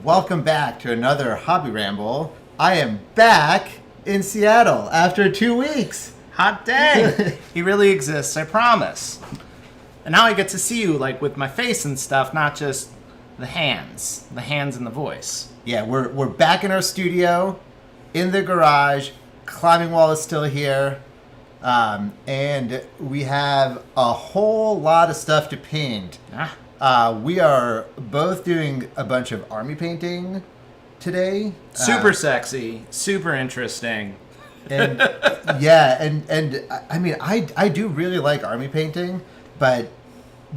welcome back to another Hobby Ramble. I am back in Seattle after 2 weeks. Hot dang! He really exists, I promise. And now I get to see you, like, with my face and stuff, not just the hands and the voice. Yeah, we're back in our studio, in the garage. Climbing Wall is still here. And we have a whole lot of stuff to paint. We are both doing a bunch of army painting today. Super sexy, super interesting. And yeah, and I mean, I do really like army painting, but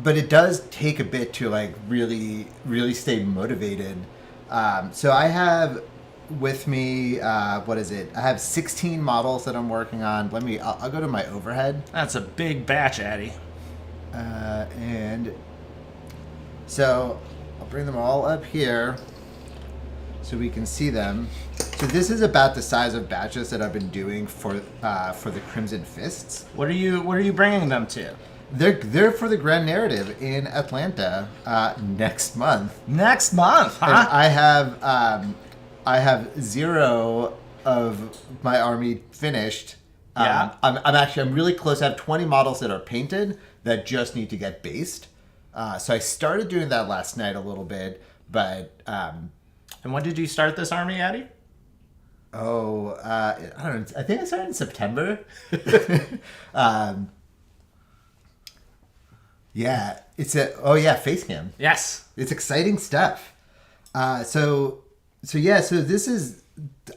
it does take a bit to like really stay motivated. So I have with me, what is it? I have 16 models that I'm working on. I'll go to my overhead. That's a big batch, Addy. And so I'll bring them all up here so we can see them. So this is about the size of batches that I've been doing for the Crimson Fists. What are you bringing them to? They're for the Grand Narrative in Atlanta next month. Next month, huh? And I have 0 of my army finished. Yeah. I'm really close. I have 20 models that are painted that just need to get based. So I started doing that last night a little bit, but And when did you start this army, Addy? I don't know. I think I started in September. Yeah, face cam. Yes. It's exciting stuff. So this is,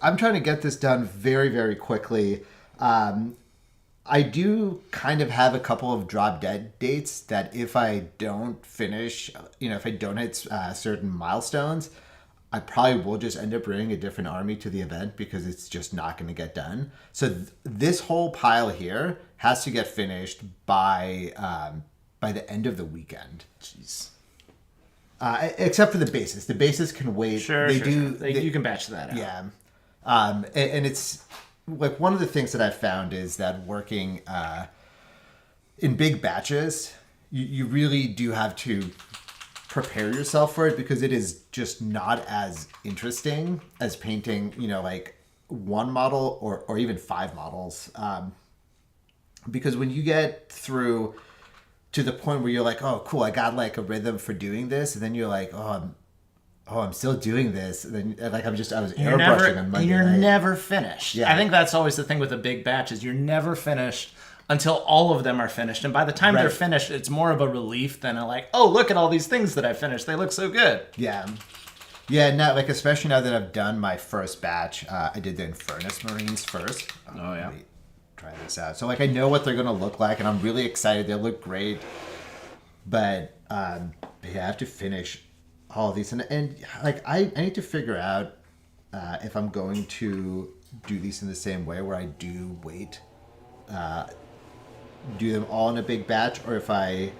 I'm trying to get this done very, very quickly. I do kind of have a couple of drop dead dates that if I don't finish, if I don't hit certain milestones, I probably will just end up bringing a different army to the event because it's just not going to get done. So this whole pile here has to get finished by the end of the weekend. Jeez. Except for the bases. The bases can wait. Sure. You can batch that out. Yeah. And it's like one of the things that I've found is that working in big batches, you really do have to prepare yourself for it because it is just not as interesting as painting, like one model or even 5 models. Because when you get through to the point where you're like, oh, cool, I got like a rhythm for doing this, and then you're like, I'm still doing this. And then like I was airbrushing on Monday You're night. Never finished. Yeah. I think that's always the thing with a big batch is you're never finished until all of them are finished. And by the time they're finished, it's more of a relief than a like, oh, look at all these things that I finished. They look so good. Yeah. Yeah, now like especially now that I've done my first batch, I did the Infernus Marines first. Oh yeah. Try this out. So like I know what they're gonna look like, and I'm really excited. They look great, but I have to finish all of these, and like I need to figure out if I'm going to do these in the same way where I do wait, do them all in a big batch, or if I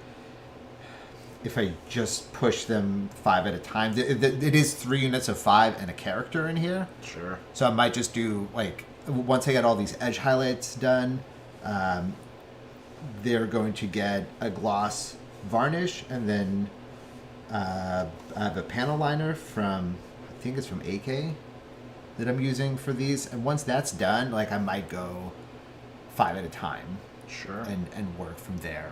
just push them 5 at a time. It is 3 units of 5 and a character in here. Sure. So I might just do like. Once I get all these edge highlights done, they're going to get a gloss varnish, and then I have a panel liner from, I think it's from AK, that I'm using for these. And once that's done, like I might go 5 at a time. Sure. And work from there.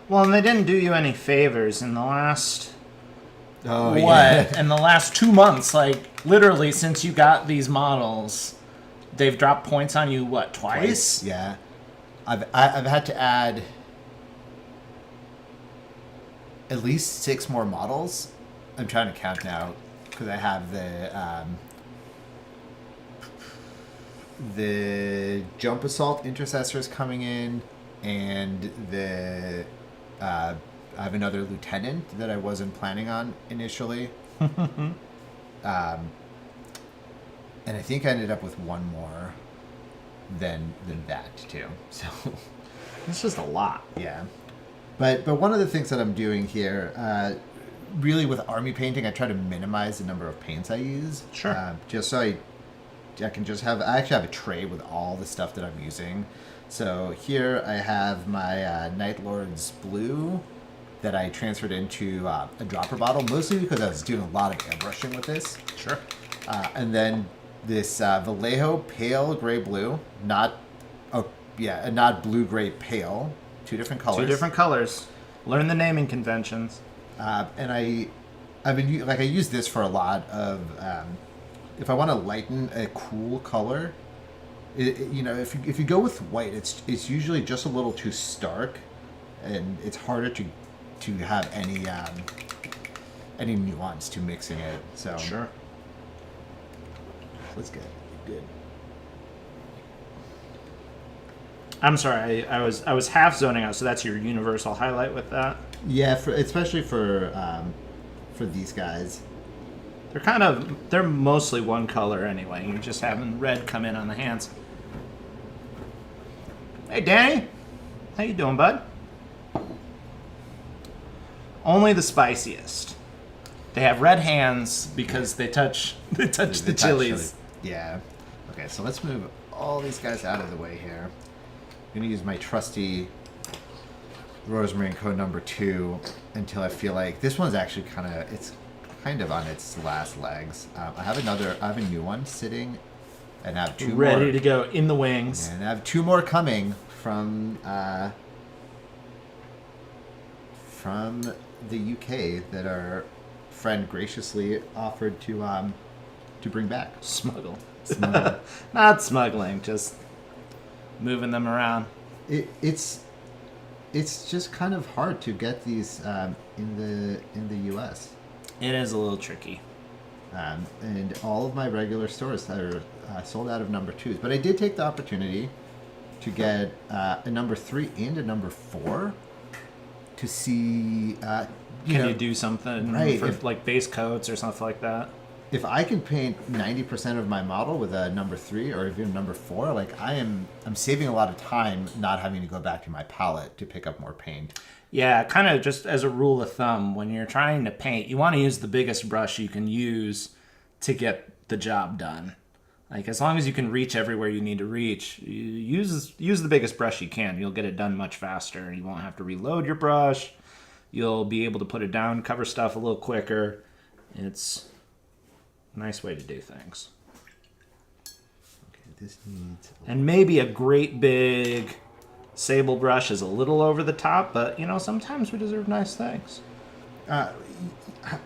Well, and they didn't do you any favors in the last... Oh, yeah. In the last 2 months, like literally since you got these models, they've dropped points on you. What, twice? Yeah, I've had to add at least 6 more models. I'm trying to count now because I have the jump assault intercessors coming in, and I have another lieutenant that I wasn't planning on initially. And I think I ended up with 1 more than that too. So it's just a lot. Yeah. But one of the things that I'm doing here, really with army painting, I try to minimize the number of paints I use. Sure. Just so I actually have a tray with all the stuff that I'm using. So here I have my Night Lord's Blue that I transferred into a dropper bottle, mostly because I was doing a lot of airbrushing with this. Sure. And then this Vallejo Pale Gray Blue, not blue gray pale, 2 different colors. 2 different colors. Learn the naming conventions. And I use this for a lot of if I want to lighten a cool color. If you go with white, it's usually just a little too stark, and it's harder to have any nuance to mixing it. So sure. Let's get good. I'm sorry, I was half zoning out. So that's your universal highlight with that. Yeah, especially for these guys. They're mostly one color anyway. You're just having red come in on the hands. Hey, Danny, how you doing, bud? Only the spiciest. They have red hands because they touch the chilies. Yeah. Okay, so let's move all these guys out of the way here. I'm gonna use my trusty Rosemary Code number 2 until I feel like this one's actually kind of on its last legs. I have a new one sitting, and I have 2 ready more, to go in the wings. and I have 2 more coming from the UK that our friend graciously offered to bring back. Smuggle. Not smuggling, just moving them around. It's just kind of hard to get these in the US. It is a little tricky. And all of my regular stores are sold out of number 2s. But I did take the opportunity to get a number 3 and a number 4 to see. Can you do something for like base coats or something like that? If I can paint 90% of my model with a number 3 or even number 4, like I'm saving a lot of time not having to go back to my palette to pick up more paint. Yeah, kind of just as a rule of thumb, when you're trying to paint, you want to use the biggest brush you can use to get the job done. Like, as long as you can reach everywhere you need to reach, use the biggest brush you can. You'll get it done much faster. You won't have to reload your brush. You'll be able to put it down, cover stuff a little quicker. It's a nice way to do things. Okay, this needs... And maybe a great big sable brush is a little over the top, but, sometimes we deserve nice things. I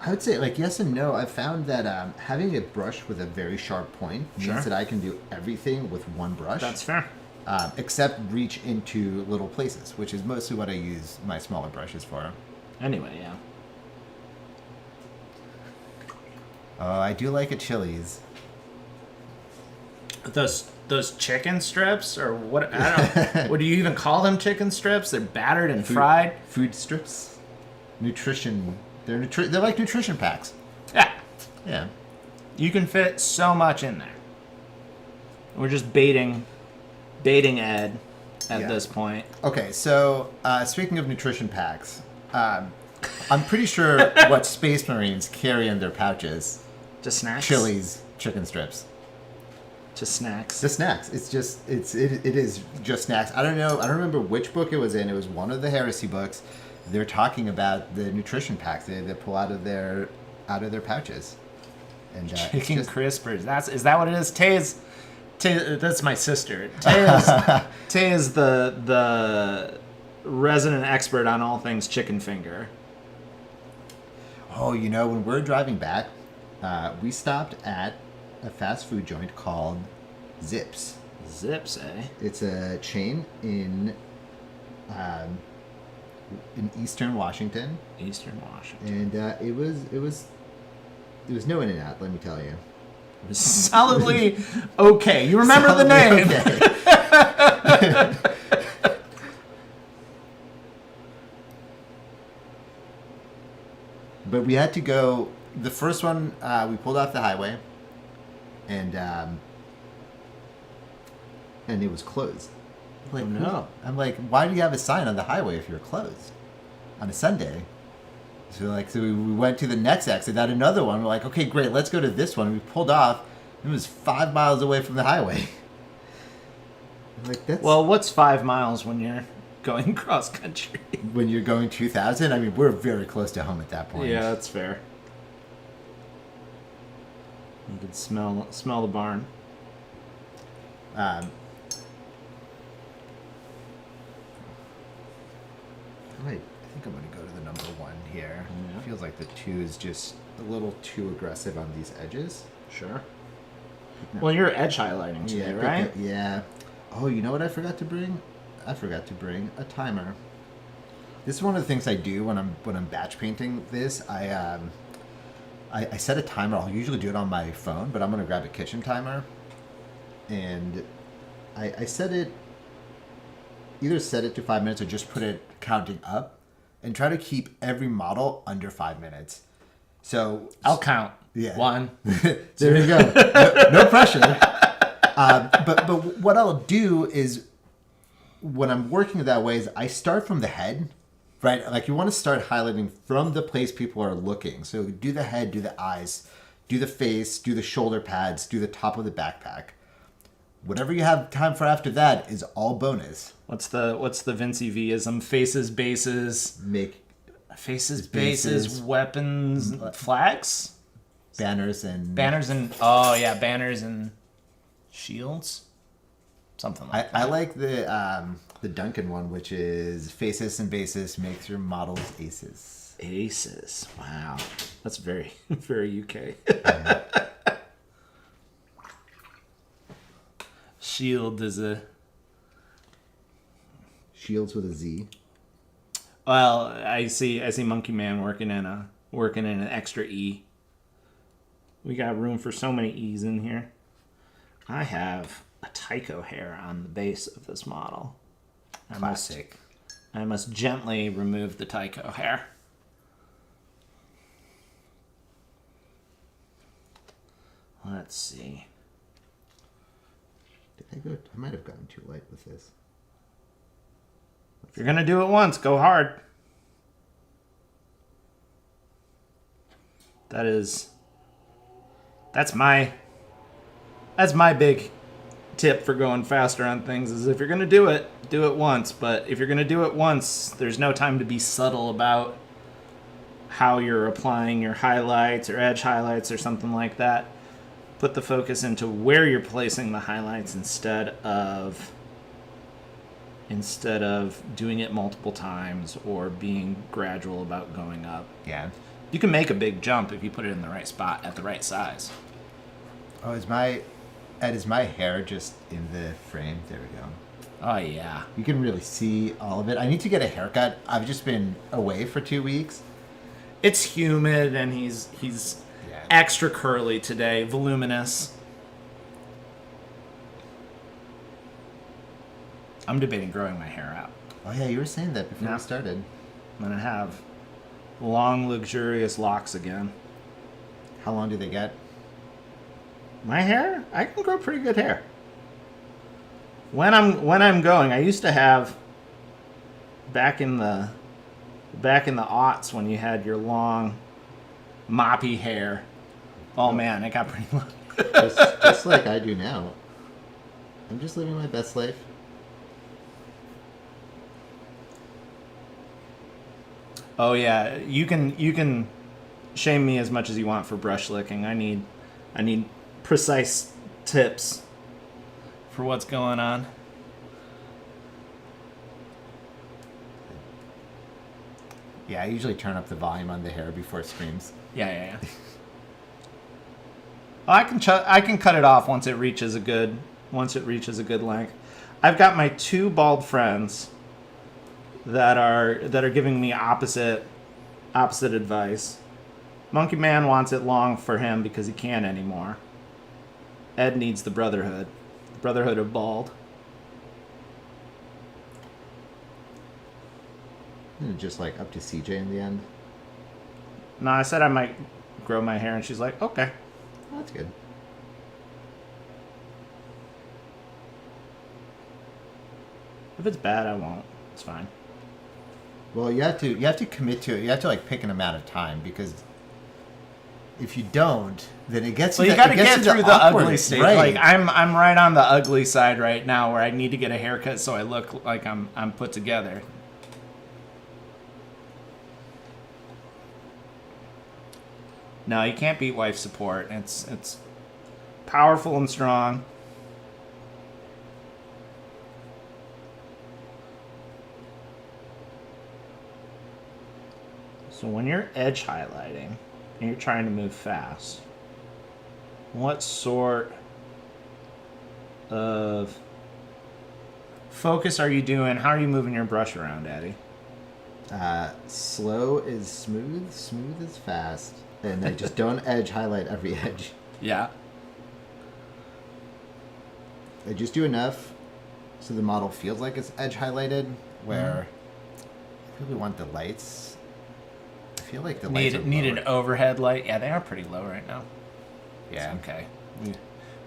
would say, like, yes and no. I've found that having a brush with a very sharp point means that I can do everything with one brush. That's fair. Except reach into little places, which is mostly what I use my smaller brushes for. Anyway, yeah. Oh, I do like a Chili's. Those chicken strips, or what? I don't know. What do you even call them? Chicken strips? They're battered and fried. Food strips. Nutrition. They're like nutrition packs. Yeah. Yeah. You can fit so much in there. We're just baiting Ed at this point. Okay, so speaking of nutrition packs, I'm pretty sure what Space Marines carry in their pouches. Just snacks. Chili's chicken strips. Just snacks. Just snacks. It is just snacks. I don't know. I don't remember which book it was in. It was one of the heresy books. They're talking about the nutrition packs they pull out of their pouches. And chicken crispers. Is that what it is? Tay, that's my sister. Tay is the resident expert on all things chicken finger. Oh, when we're driving back, we stopped at a fast food joint called Zips. Zips, eh? It's a chain in Eastern Washington. Eastern Washington. And it was no In-N-Out, let me tell you. It was solidly okay. You remember the name. Okay. But we had to go. The first one, we pulled off the highway, and it was closed. Like, oh, no. I'm like, why do you have a sign on the highway if you're closed on a Sunday? So we went to the next exit, at another one. We're like, okay, great, let's go to this one. We pulled off. It was 5 miles away from the highway. Well, what's 5 miles when you're going cross country. When you're going 2,000, I mean, we're very close to home at that point. Yeah, that's fair. You can smell the barn. I think I'm going to go to the number 1 here. Yeah. It feels like the 2 is just a little too aggressive on these edges. Sure. Well, you're edge highlighting today, right? Yeah. Oh, you know what I forgot to bring? I forgot to bring a timer. This is one of the things I do when I'm batch painting this. I set a timer. I'll usually do it on my phone, but I'm going to grab a kitchen timer. And I set it, either set it to 5 minutes or just put it counting up, and try to keep every model under 5 minutes. So I'll count. Yeah. 1. There you go. No pressure. But what I'll do is, when I'm working that way, is I start from the head, right? Like, you want to start highlighting from the place people are looking. So do the head, do the eyes, do the face, do the shoulder pads, do the top of the backpack. Whatever you have time for after that is all bonus. What's the Vinci V-ism? Faces, bases. Faces, bases, weapons, flags? Banners and banners and shields, something like that. I like the Duncan one, which is faces and bases makes your models aces. Aces. Wow, that's very very UK. Yeah. Shield is a Shields with a Z. Well, I see Monkey Man working in an extra E. We got room for so many E's in here. I have a Tycho hair on the base of this model. Classic. I must gently remove the Tycho hair. Let's see. I might have gotten too light with this. If you're gonna do it once, go hard. That's my big tip for going faster on things, is if you're gonna do it once. But if you're gonna do it once, there's no time to be subtle about how you're applying your highlights or edge highlights or something like that. Put the focus into where you're placing the highlights instead of doing it multiple times or being gradual about going up. Yeah. You can make a big jump if you put it in the right spot at the right size. Oh, is my hair just in the frame? There we go. Oh, yeah. You can really see all of it. I need to get a haircut. I've just been away for 2 weeks. It's humid, and he's extra curly today, voluminous. I'm debating growing my hair out. Oh, yeah, you were saying that before we started. I'm going to have long, luxurious locks again. How long do they get? My hair? I can grow pretty good hair. When I'm going, I used to have back in the aughts when you had your long moppy hair. Oh man, it got pretty long. just like I do now. I'm just living my best life. Oh yeah, you can shame me as much as you want for brush licking. I need precise tips for what's going on. Yeah, I usually turn up the volume on the hair before it screams. Yeah. I can cut it off once it reaches a good length. I've got my 2 bald friends that are giving me opposite advice. Monkey Man wants it long for him because he can't anymore. Ed needs the brotherhood of bald. Just like up to CJ in the end. No, I said I might grow my hair, and she's like, okay. Oh, that's good. If it's bad, I won't. It's fine. Well, you have to commit to it. You have to like pick an amount of time, because if you don't, then it gets Well, you got got to get through the awkward, ugly stage. right? Like I'm right on the ugly side right now, where I need to get a haircut so I look like I'm put together. No, you can't beat wife support. It's powerful and strong. So when you're edge highlighting and you're trying to move fast, what sort of focus are you doing? How are you moving your brush around, Addy? Slow is smooth, smooth is fast, and they just don't edge highlight every edge. Yeah. They just do enough so the model feels like it's edge highlighted, where I really want the lights. I feel like the lights need an overhead light. Yeah, they are pretty low right now. Yeah. It's okay.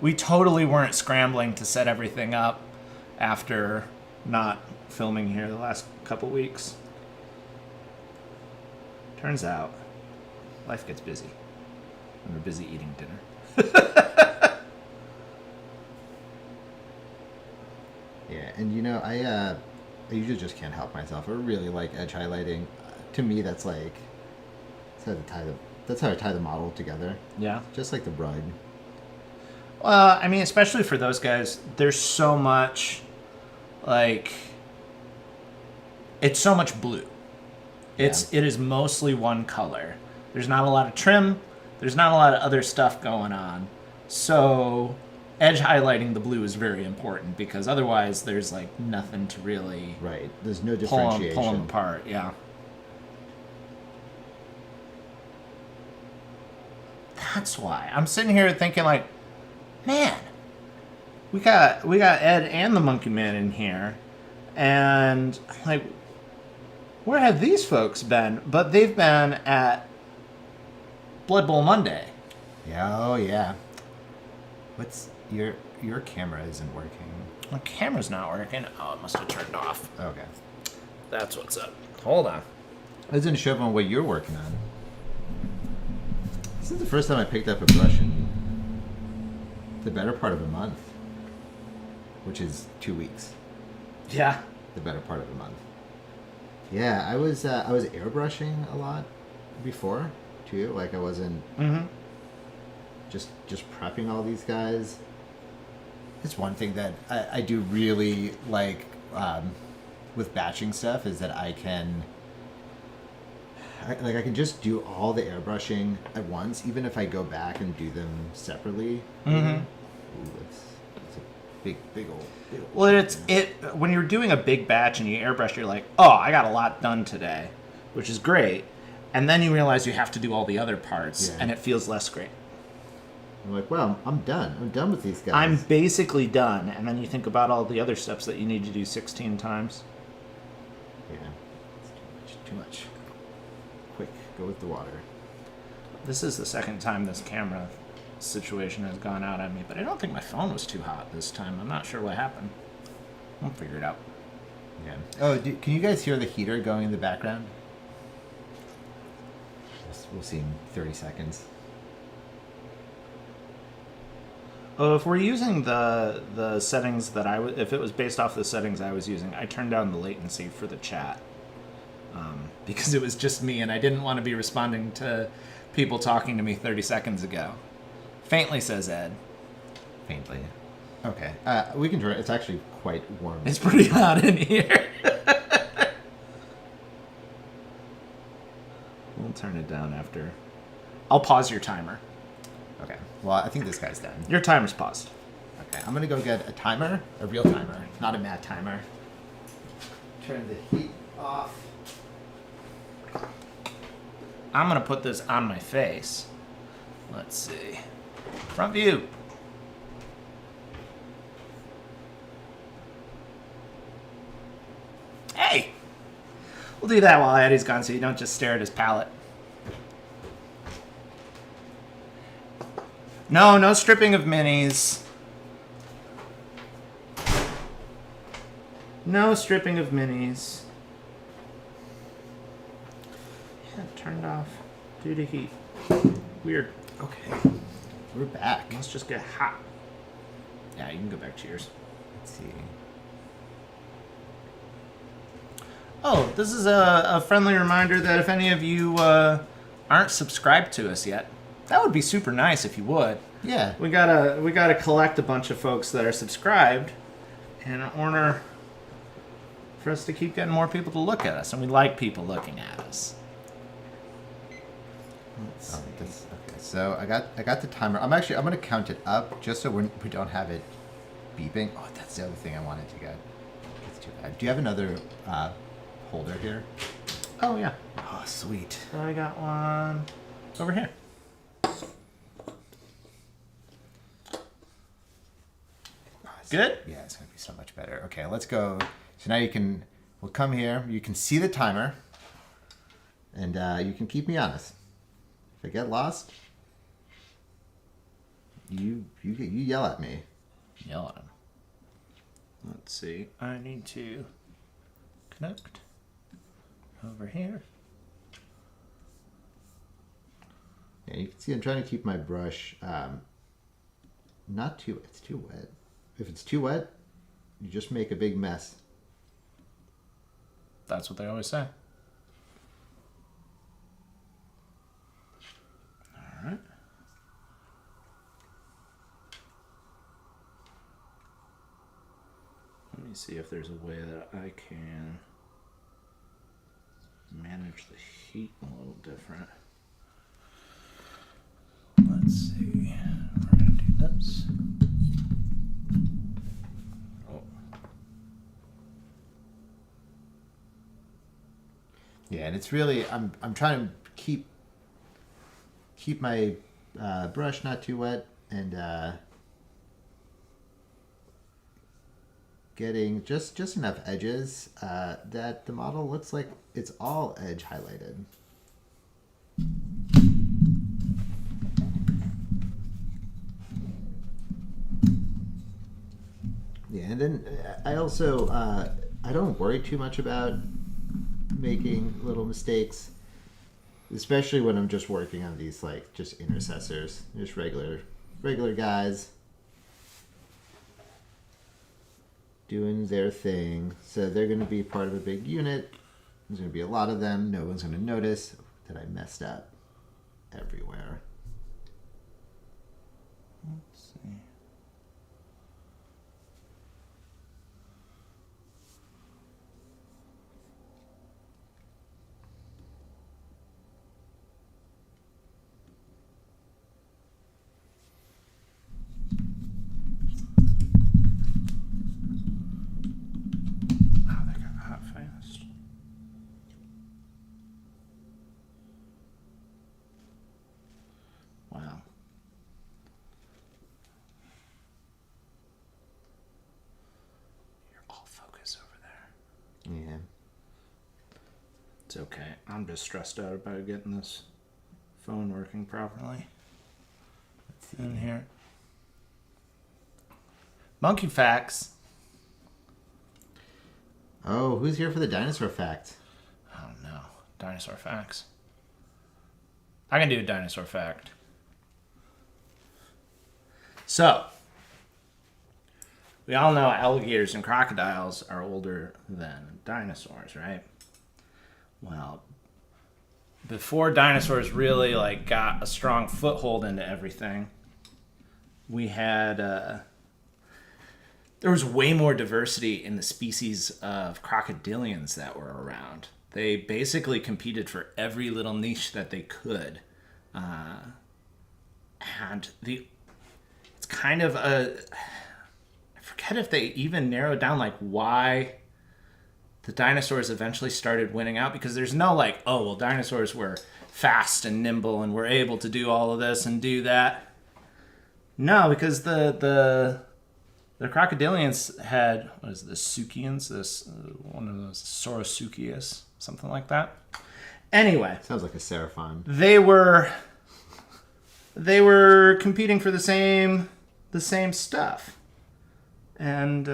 We totally weren't scrambling to set everything up after not filming here the last couple weeks. Turns out, life gets busy. And we're busy eating dinner. Yeah, and you know, I usually just can't help myself. I really like edge highlighting. To me, that's like that's how I tie the model together. Yeah. Just like the rug. Well, I mean, especially for those guys, there's so much, like, it's so much blue. It is mostly one color. There's not a lot of trim. There's not a lot of other stuff going on. So edge highlighting the blue is very important because otherwise there's like nothing to really Right. There's no differentiation. pull them apart. Yeah. That's why I'm sitting here thinking like, man, we got Ed and the Monkey Man in here, and like, where have these folks been? But they've been at Blood Bowl Monday. Yeah, oh yeah. What's your camera isn't working? My camera's not working. Oh, it must have turned off. Okay. That's what's up. Hold on. It doesn't show up on what you're working on. This is the first time I picked up a brush in the better part of a month, which is 2 weeks. Yeah. The better part of a month. Yeah, I was airbrushing a lot before too. Like I wasn't just prepping all these guys. It's one thing that I do really like with batching stuff is that I can just do all the airbrushing at once, even if I go back and do them separately. Ooh, it's a big old. Well, when you're doing a big batch and you airbrush, you're like, oh, I got a lot done today, which is great. And then you realize you have to do all the other parts, and it feels less great. I'm like, well, I'm done. I'm done with these guys. I'm basically done. And then you think about all the other steps that you need to do 16 times. Yeah, it's too much. Quick, go with the water. This is the second time this camera situation has gone out on me, but I don't think my phone was too hot this time. I'm not sure what happened. We'll figure it out. Yeah. Oh, can you guys hear the heater going in the background? We'll see in 30 seconds. Oh, if we're using the settings that if it was based off the settings I was using, I turned down the latency for the chat because it was just me and I didn't want to be responding to people talking to me 30 seconds ago. Faintly, says Ed. Faintly. Okay. We can turn it. It's actually quite warm. It's pretty hot in here. We'll turn it down after. I'll pause your timer. Okay. Well, I think this guy's done. Your timer's paused. Okay. I'm going to go get a timer, a real timer, not a mad timer. Turn the heat off. I'm going to put this on my face. Let's see. Front view. Hey! We'll do that while Eddie's gone so you don't just stare at his palette. No stripping of minis. No stripping of minis. Yeah, turned off due to heat. Weird. Okay. We're back. Let's just get hot. Yeah, you can go back to yours. Let's see. Oh, this is a friendly reminder that if any of you aren't subscribed to us yet, that would be super nice if you would. Yeah. We gotta collect a bunch of folks that are subscribed in order for us to keep getting more people to look at us, and we like people looking at us. Okay, so I got the timer. I'm gonna count it up just so we don't have it beeping. Oh, that's the other thing I wanted to get. It's too bad. Do you have another holder here? Oh yeah, Oh, sweet. I got one over here. Good? Yeah, it's gonna be so much better. Okay, let's go. So now we'll come here. You can see the timer, and you can keep me honest. If I get lost, you yell at me. Yell at him. Let's see. I need to connect over here. Yeah, you can see I'm trying to keep my brush not too. It's too wet. If it's too wet, you just make a big mess. That's what they always say. All right. Let me see if there's a way that I can manage the heat a little different. Let's see. We're going to do this. Oh. Yeah, and it's really I'm trying to keep my brush not too wet and getting just enough edges that the model looks like it's all edge highlighted. Yeah, and then I also I don't worry too much about making little mistakes, especially when I'm just working on these like just intercessors, just regular guys doing their thing. So they're going to be part of a big unit. There's going to be a lot of them. No one's going to notice that I messed up everywhere. Let's see. Wow, that got hot fast. Wow. You're all focus over there. Yeah. It's okay. I'm just stressed out about getting this phone working properly. Let's see. In here. Monkey facts. Oh, who's here for the dinosaur fact? Oh no. Dinosaur facts. I can do a dinosaur fact. So, we all know alligators and crocodiles are older than dinosaurs, right? Well, before dinosaurs really like got a strong foothold into everything, we had there was way more diversity in the species of crocodilians that were around. They basically competed for every little niche that they could, and it's kind of a, I forget if they even narrowed down like why the dinosaurs eventually started winning out, because there's no like, oh well, dinosaurs were fast and nimble and were able to do all of this and do that. No, because the crocodilians had, what is this, Suchians? This one of those Saurosuchius, something like that. Anyway, Sounds like a Seraphon. they were competing for the same stuff, and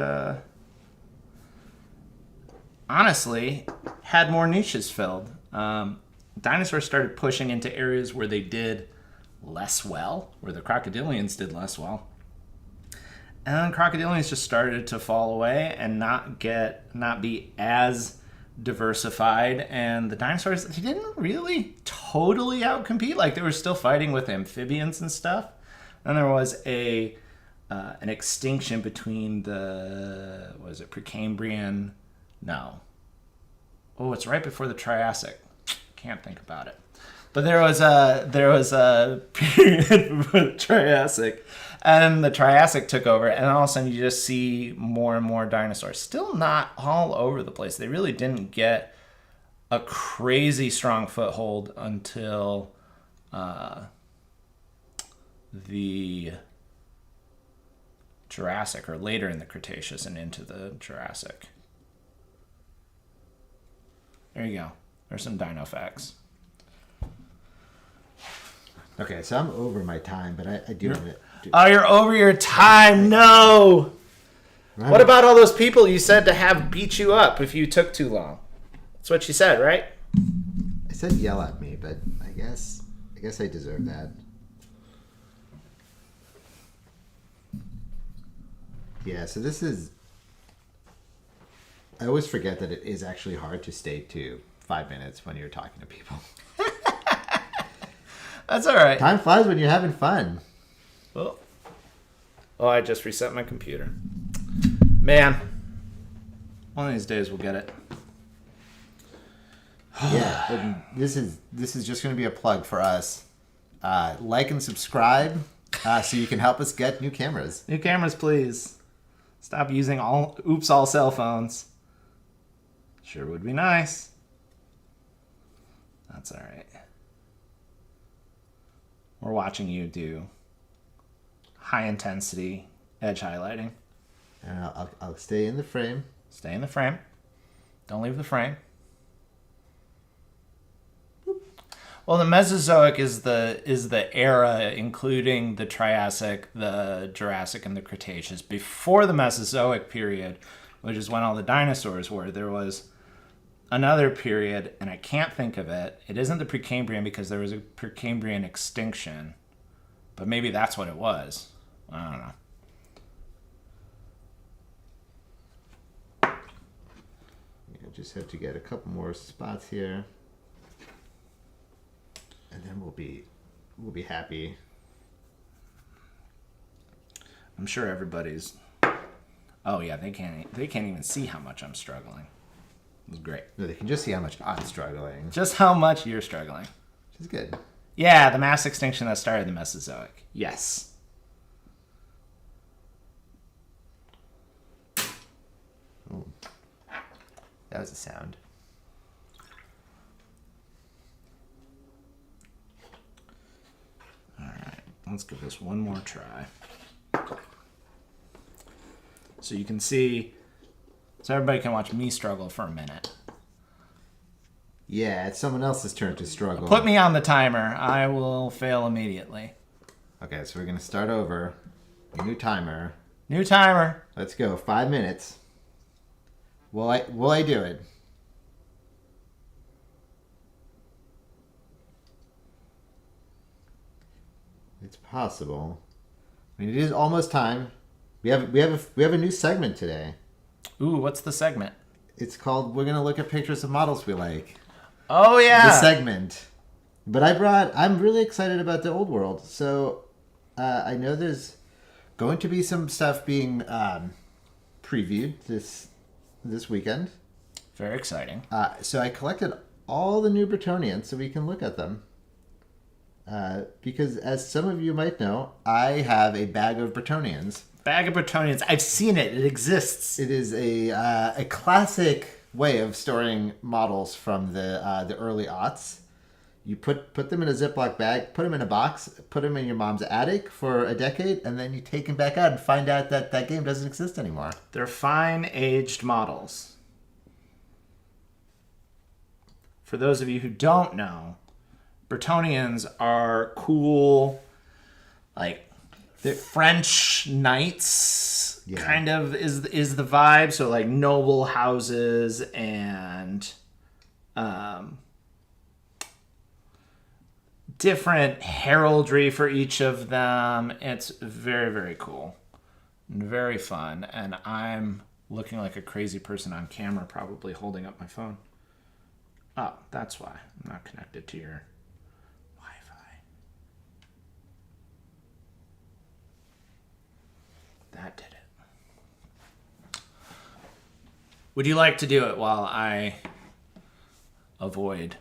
honestly, had more niches filled. Dinosaurs started pushing into areas where they did less well, where the crocodilians did less well. And then crocodilians just started to fall away and not be as diversified. And the dinosaurs, they didn't really totally outcompete. Like, they were still fighting with amphibians and stuff. And there was an extinction between the, what is it, Precambrian? No. Oh, it's right before the Triassic. Can't think about it. But there was a period before the Triassic, and the Triassic took over, and all of a sudden you just see more and more dinosaurs. Still not all over the place. They really didn't get a crazy strong foothold until the Jurassic, or later in the Cretaceous and into the Jurassic. There you go. There's some dino facts. Okay, so I'm over my time, but I do want to... Oh, you're over your time. No. What about all those people you said to have beat you up if you took too long? That's what you said, right? I said yell at me, but I guess I deserve that. Yeah, so this is... I always forget that it is actually hard to stay to 5 minutes when you're talking to people. That's all right. Time flies when you're having fun. Well, I just reset my computer. Man, one of these days we'll get it. Yeah, and this is just going to be a plug for us. Like and subscribe so you can help us get new cameras. New cameras, please. Stop using all cell phones. Sure would be nice. That's all right. We're watching you do high intensity edge highlighting. And I'll stay in the frame. Stay in the frame. Don't leave the frame. Well, the Mesozoic is the era, including the Triassic, the Jurassic, and the Cretaceous. Before the Mesozoic period, which is when all the dinosaurs were, there was another period, and I can't think of it. It isn't the Precambrian because there was a Precambrian extinction, but maybe that's what it was. I don't know. You just have to get a couple more spots here, and then we'll be happy. I'm sure everybody's. Oh yeah, they can't even see how much I'm struggling. It was great. No, they can just see how much I'm struggling. Just how much you're struggling. Which is good. Yeah, the mass extinction that started the Mesozoic. Yes. Ooh. That was a sound. All right, let's give this one more try. So you can see, so everybody can watch me struggle for a minute. Yeah, it's someone else's turn to struggle. Put me on the timer. I will fail immediately. Okay, so we're going to start over. New timer. New timer. Let's go. 5 minutes. Will I do it? It's possible. I mean, it is almost time. We have a new segment today. Ooh, what's the segment? It's called "We're gonna look at pictures of models we like." Oh yeah, the segment. But I'm really excited about the old world. So I know there's going to be some stuff being previewed this weekend. Very exciting. So I collected all the new Bretonians so we can look at them. Because as some of you might know, I have a bag of Bretonians. Bag of Bretonians. I've seen it. It exists. It is a classic way of storing models from the early aughts. You put them in a Ziploc bag, put them in a box, put them in your mom's attic for a decade, and then you take them back out and find out that that game doesn't exist anymore. They're fine aged models. For those of you who don't know, Bretonians are cool, like French knights, kind of is the vibe. So like noble houses and different heraldry for each of them. It's very, very cool and very fun. And I'm looking like a crazy person on camera, probably holding up my phone. Oh, that's why I'm not connected to your Wi-Fi. That did it. Would you like to do it while I avoid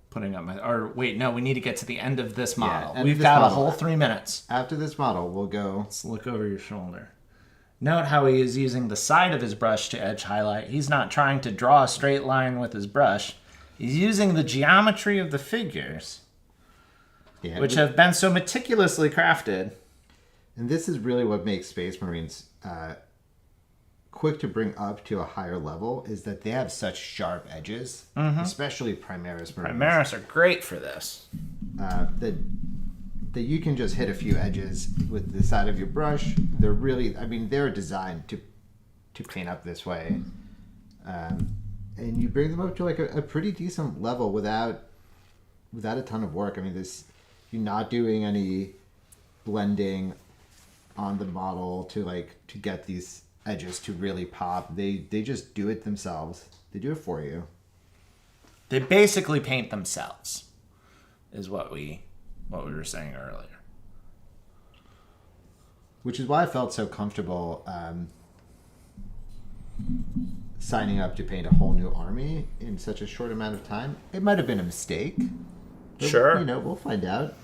putting up my... Or wait, no, we need to get to the end of this model. end of We've this got model. a whole 3 minutes. After this model, we'll go... Let's look over your shoulder. Note how he is using the side of his brush to edge highlight. He's not trying to draw a straight line with his brush. He's using the geometry of the figures, which have been so meticulously crafted. And this is really what makes Space Marines quick to bring up to a higher level, is that they have such sharp edges, especially Primaris Marines. Primaris are great for this. That you can just hit a few edges with the side of your brush. They're really, I mean, they're designed to paint up this way. And you bring them up to like a pretty decent level without a ton of work. I mean, you're not doing any blending on the model to get these edges to really pop. They just do it themselves. They do it for you. They basically paint themselves, is what we were saying earlier. Which is why I felt so comfortable signing up to paint a whole new army in such a short amount of time. It might have been a mistake. But, Sure. We'll find out.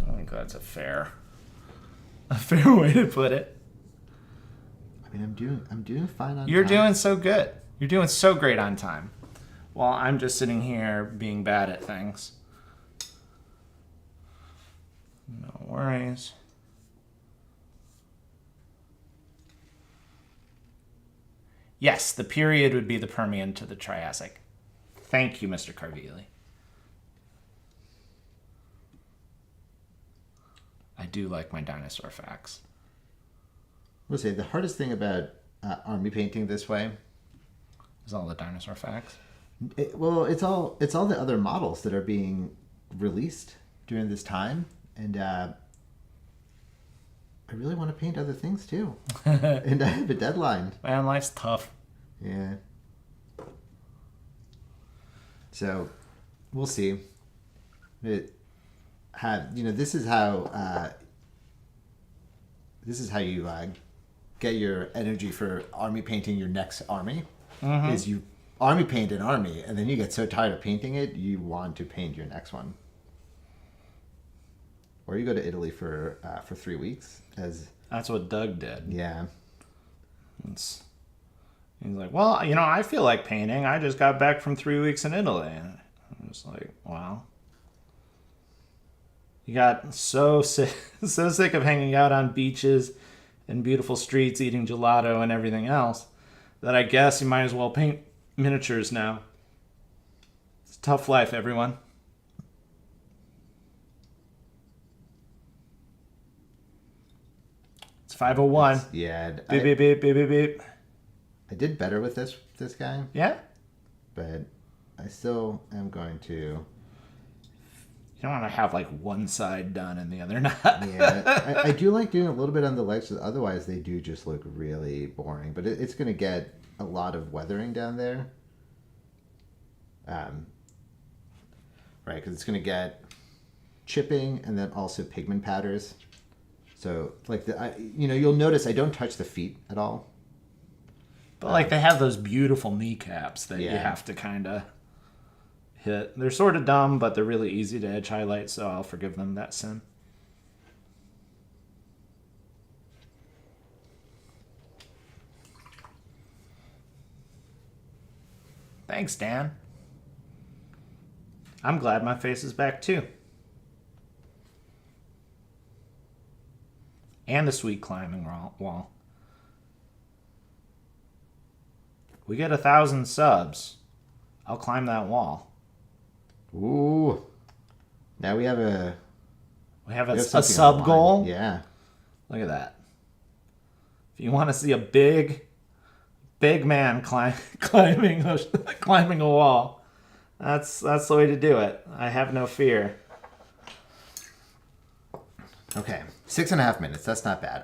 I think that's a fair way to put it. I mean, I'm doing fine on You're time. doing so good. You're doing so great on time. While I'm just sitting here being bad at things. No worries. Yes, the period would be the Permian to the Triassic. Thank you, Mr. Carvili. I do like my dinosaur facts. I would say the hardest thing about army painting this way Is all the dinosaur facts? it's all the other models that are being released during this time, and I really want to paint other things too. And I have a deadline. Man, life's tough. Yeah. So, we'll see. This is how you get your energy for army painting your next army. Is you army paint an army, and then you get so tired of painting it, you want to paint your next one. Or you go to Italy for 3 weeks. That's what Doug did. Yeah. He's like, well, I feel like painting. I just got back from 3 weeks in Italy. And I'm just like, wow. You got so sick of hanging out on beaches and beautiful streets, eating gelato and everything else, that I guess you might as well paint miniatures now. It's a tough life, everyone. It's 5:01. Yeah. Beep, beep, beep, beep, beep, beep. I did better with this guy, Yeah? but I still am going to... You don't want to have like one side done and the other not. Yeah, I do like doing a little bit on the legs, otherwise they do just look really boring. But it's going to get a lot of weathering down there. Right, because it's going to get chipping and then also pigment powders. So, like, you'll notice I don't touch the feet at all. But like they have those beautiful kneecaps that you Yeah. have to kind of hit. They're sort of dumb, but they're really easy to edge highlight, so I'll forgive them that sin. Thanks, Dan. I'm glad my face is back too. And the sweet climbing wall. We get 1,000 subs. I'll climb that wall. Ooh. Now we have a something on sub the line. goal. Yeah. Look at that. If you want to see a big man climbing a wall, That's the way to do it. I have no fear. Okay, 6.5 minutes. That's not bad.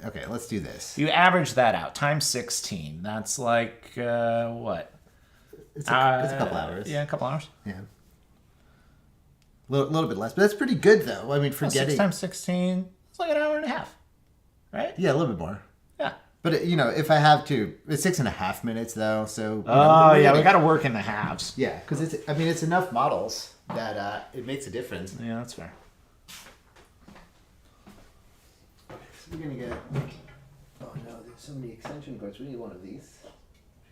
Okay, let's do this. You average that out times 16. That's like what? It's a couple hours. Yeah, a couple hours. Yeah. Little bit less, but that's pretty good though. I mean, for getting 6 times 16, it's like an hour and a half, right? Yeah, a little bit more. Yeah. But if I have to, it's 6.5 minutes though. So. We got to work in the halves. Yeah, because it's enough models that it makes a difference. Yeah, that's fair. We're gonna get. Oh no, there's so many extension cords. We need one of these.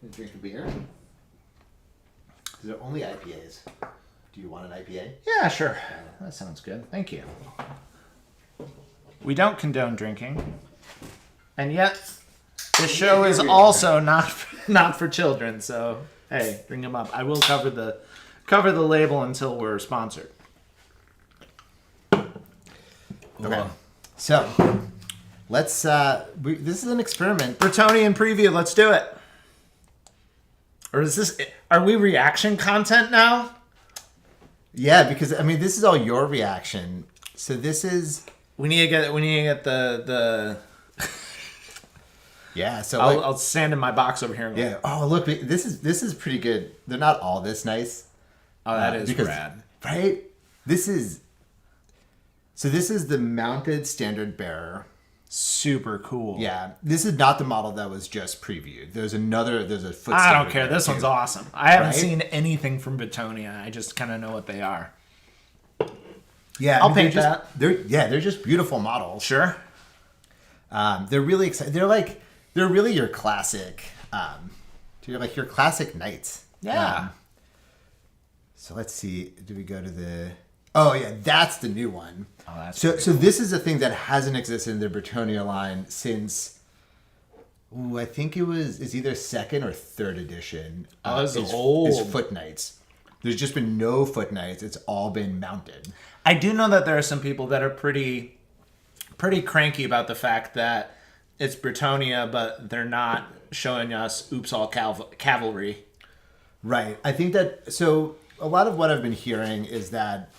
Gonna drink a beer. They're only IPAs. Do you want an IPA? Yeah, sure. That sounds good. Thank you. We don't condone drinking, and yet this show is also not for children. So hey, bring them up. I will cover the label until we're sponsored. Okay. So. Let's. This is an experiment. Bretonian preview. Let's do it. Or is this? Are we reaction content now? Yeah, because this is all your reaction. So this is. We need to get the. Yeah. So I'll stand in my box over here. Yeah. Oh look, this is pretty good. They're not all this nice. Oh, that is rad. Right. This is the mounted standard bearer. Super cool. Yeah, this is not the model that was just previewed. There's a foot. I don't care. This one's awesome. I haven't seen anything from Betonia. I just kind of know what they are. Yeah, I'll paint that. They're just beautiful models. Sure. They're really exciting. They're really your classic. Your classic knights. Yeah. So let's see. Do we go to the? Oh yeah, that's the new one. Oh, that's so this is a thing that hasn't existed in the Bretonia line since. I think it's either second or third edition. Oh, it's old. Is foot knights. There's just been no foot knights. It's all been mounted. I do know that there are some people that are pretty cranky about the fact that it's Bretonia, but they're not showing us Oops All Cavalry. Right. I think that a lot of what I've been hearing is that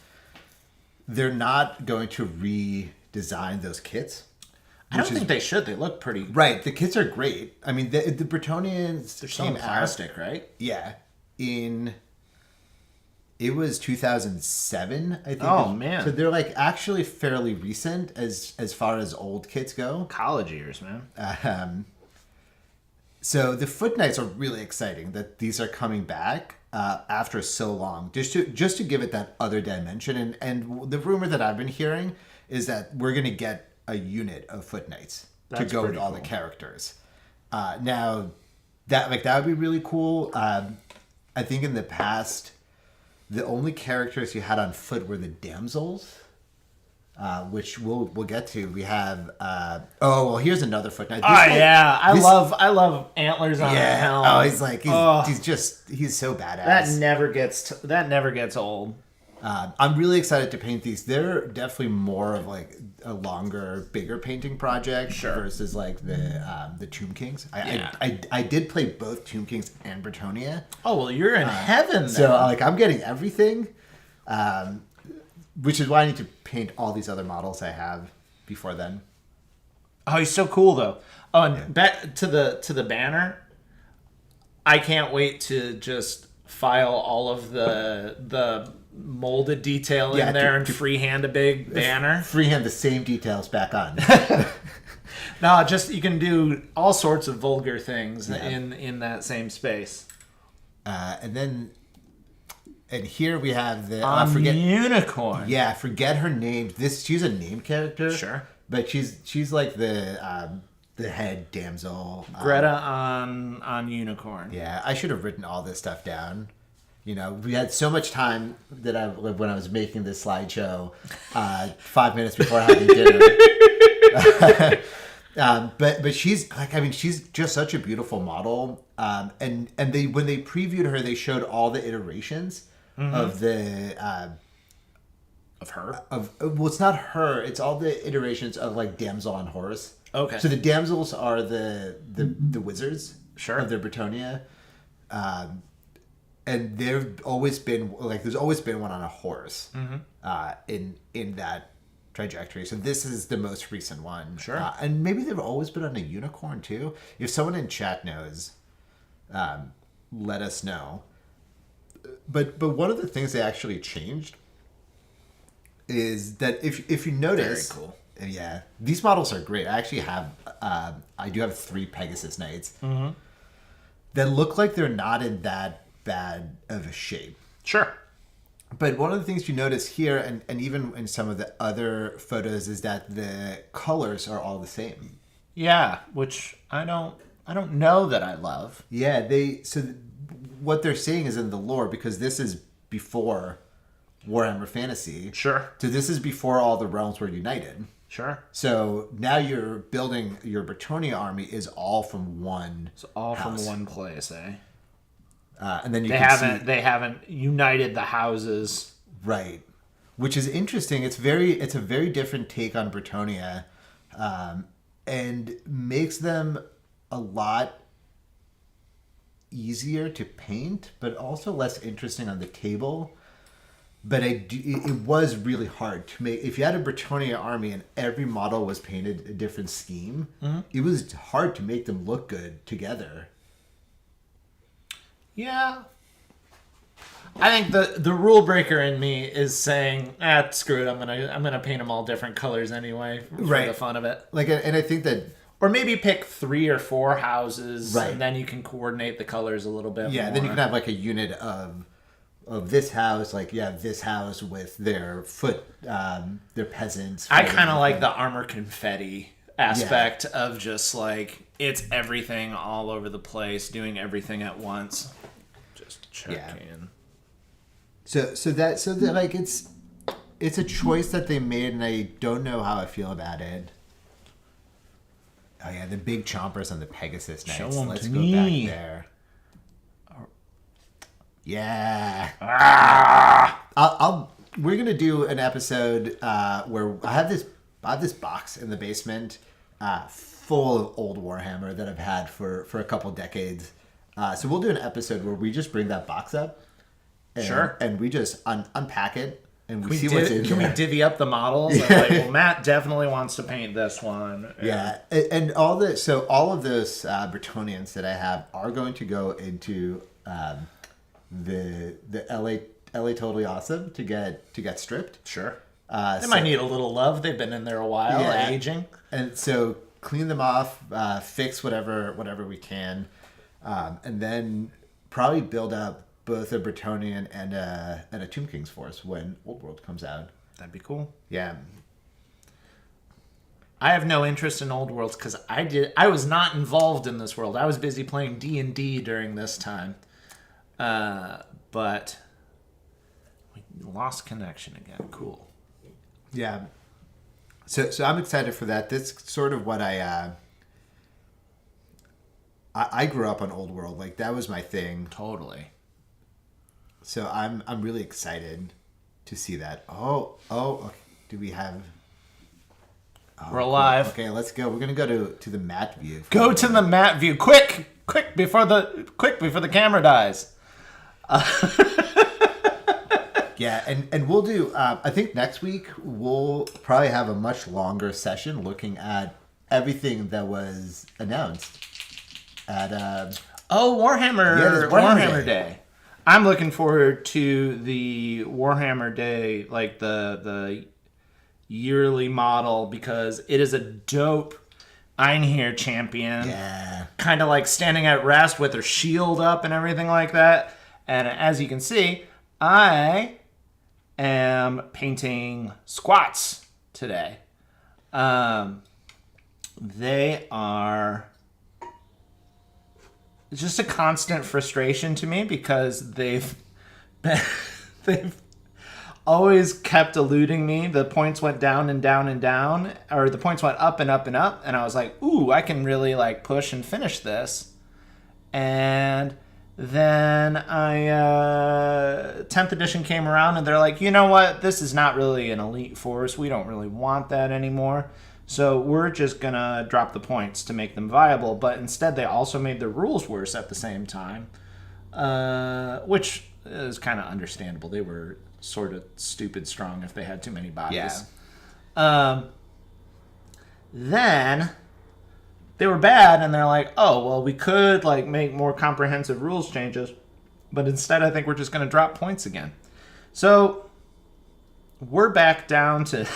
they're not going to redesign those kits. I don't think they should. They look pretty. Right. The kits are great. The Bretonians. They're still plastic, right? Yeah. It was 2007, I think. Oh, man. So they're actually fairly recent as far as old kits go. College years, man. So the foot knights are really exciting that these are coming back. After so long, just to give it that other dimension, and the rumor that I've been hearing is that we're gonna get a unit of foot knights to go with all the characters. Now that would be really cool. I think in the past, the only characters you had on foot were the damsels, which we'll get to. We have here's another foot knight. I love antlers on the helm. Oh, he's so badass. That never gets old. I'm really excited to paint these. They're definitely more of a longer, bigger painting project versus the Tomb Kings. I did play both Tomb Kings and Bretonia. Oh well, you're in heaven then. So I'm getting everything. Which is why I need to paint all these other models I have before then. Oh, he's so cool though. Oh, and back to the banner. I can't wait to just file all of the molded detail in there and freehand a big banner. Freehand the same details back on. No, just you can do all sorts of vulgar things in that same space. And here we have the unicorn. Yeah, forget her name. She's a name character. Sure. But she's like the head damsel. Greta on unicorn. Yeah, I should have written all this stuff down. We had so much time that when I was making this slideshow, 5 minutes before having dinner. But she's she's just such a beautiful model. And when they previewed her, they showed all the iterations of the of her. Well, it's not her. It's all the iterations of damsel on horse. Okay. So the damsels are the wizards. Sure. Of the Bretonia. and there've always been like there's always been one on a horse in that trajectory. So this is the most recent one. Sure. And maybe they've always been on a unicorn too. If someone in chat knows, let us know. But one of the things they actually changed is that if you notice, Very cool. Yeah, these models are great. I actually have I do have 3 Pegasus Knights that look like they're not in that bad of a shape. Sure. But one of the things you notice here, and even in some of the other photos, is that the colors are all the same. Yeah, which I don't know that I love. Yeah, what they're saying is in the lore, because this is before Warhammer Fantasy. Sure. So this is before all the realms were united. Sure. So now you're building your Bretonia army is all from one. It's all house. from one place, eh? And then They haven't united the houses. Right, which is interesting. It's a very different take on Bretonia, and makes them a lot easier to paint, but also less interesting on the table. But it was really hard to make. If you had a Bretonia army and every model was painted a different scheme, it was hard to make them look good together. Yeah. I think the rule breaker in me is saying, screw it, I'm gonna paint them all different colors anyway for the fun of it. Like, and I think that, or maybe pick 3 or 4 houses, right, and then you can coordinate the colors a little bit. Yeah, more. then you can have like a unit of this house, like this house with their their peasants. I kind of like the armor confetti aspect of just like it's everything all over the place, doing everything at once. Just checking. So that like it's a choice that they made, and I don't know how I feel about it. Oh yeah, the big chompers on the Pegasus Knights. Show 'em Let's to go me. back there. Yeah. We're gonna do an episode where I have this box in the basement full of old Warhammer that I've had for a couple decades. So we'll do an episode where we just bring that box up, and we just unpack it and we see what's in there. Can we divvy up the models? Yeah. Like, well, Matt definitely wants to paint this one. Yeah, and all of those Bretonians that I have are going to go into the LA Totally Awesome to get stripped. Sure. They might need a little love. They've been in there a while, aging. And so clean them off, fix whatever we can, and then probably build up both a Bretonian and a Tomb King's force when Old World comes out. That'd be cool. Yeah. I have no interest in Old Worlds because I was not involved in this world. I was busy playing D&D during this time. But we lost connection again. Cool. Yeah. So I'm excited for that. That's sort of what I grew up on Old World. Like that was my thing. Totally. So I'm really excited to see that. Oh, okay. Do we have? Oh, we're alive. Cool. Okay, let's go. We're gonna go to the map view. Go to the map view, quick before the camera dies. Yeah, and we'll do. I think next week we'll probably have a much longer session looking at everything that was announced at. Warhammer! Yeah, there's Warhammer Day. I'm looking forward to the Warhammer Day, like the yearly model, because it is a dope Einherjar champion. Yeah. Kind of like standing at rest with her shield up and everything like that. And as you can see, I am painting squats today. They are just a constant frustration to me because they've always kept eluding me. The points went down and down and down, or the points went up and up and up, and I was like, ooh, I can really like push and finish this. And then 10th edition came around and they're like, you know what? This is not really an elite force. We don't really want that anymore. So we're just going to drop the points to make them viable. But instead, they also made the rules worse at the same time. which is kind of understandable. They were sort of stupid strong if they had too many bodies. Yeah. Then they were bad, and they're like, oh, well, we could like make more comprehensive rules changes, but instead I think we're just going to drop points again. So we're back down to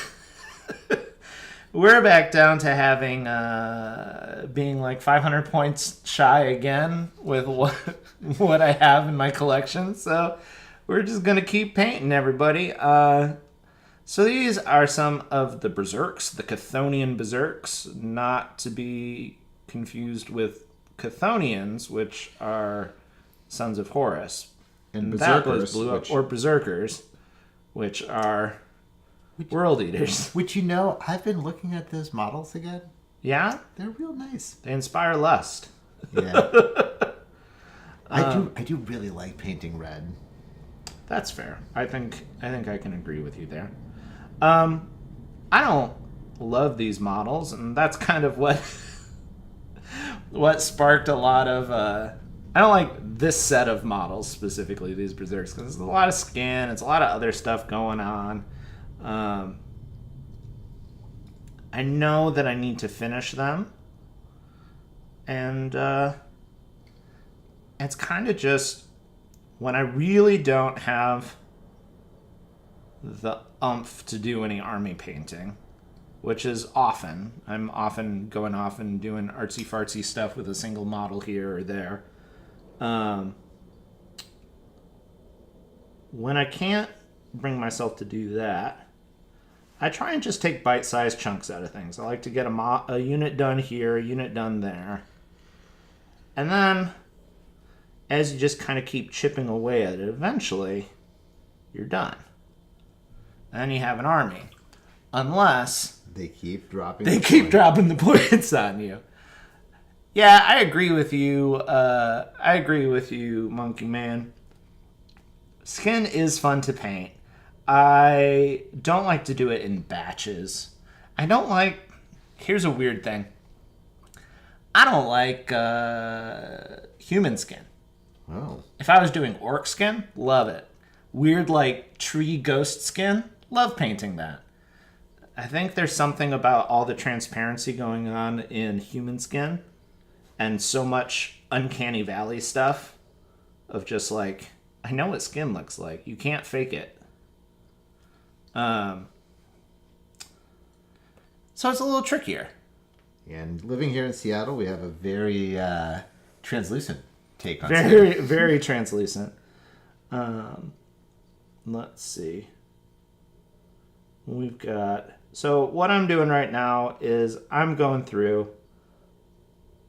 having being like 500 points shy again with what I have in my collection. So we're just going to keep painting, everybody. So these are some of the berserks, the Chthonian berserks, not to be confused with Chthonians, which are sons of Horus. And That berserkers, was blew up, or berserkers, which are world eaters. Which I've been looking at those models again. Yeah, They're real nice. they inspire lust. Yeah. I do really like painting red. That's fair. I think I can agree with you there. I don't love these models, and that's kind of what sparked a lot of. I don't like this set of models specifically, these berserks, because there's a lot of skin. It's a lot of other stuff going on. I know that I need to finish them, and it's kind of just when I really don't have the umph to do any army painting, which is often. I'm often going off and doing artsy-fartsy stuff with a single model here or there. When I can't bring myself to do that, I try and just take bite-sized chunks out of things. I like to get a unit done here, a unit done there. And then, as you just kind of keep chipping away at it, eventually, you're done. Then you have an army. Unless They keep dropping the points on you. Yeah, I agree with you. Monkey Man. Skin is fun to paint. I don't like to do it in batches. Here's a weird thing. I don't like human skin. Oh. If I was doing orc skin, love it. Weird, like, tree ghost skin, love painting that. I think there's something about all the transparency going on in human skin and so much uncanny valley stuff of just like, I know what skin looks like. You can't fake it. So it's a little trickier. And living here in Seattle, we have a very translucent take on Very, very translucent. Let's see. We've got... So what I'm doing right now is I'm going through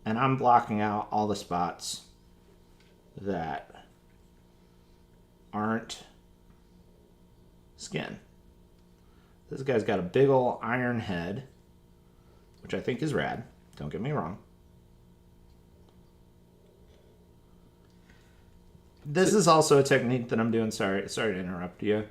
and I'm blocking out all the spots that aren't skin. This guy's got a big ol' iron head, which I think is rad. Don't get me wrong. This is also a technique that I'm doing. Sorry to interrupt you,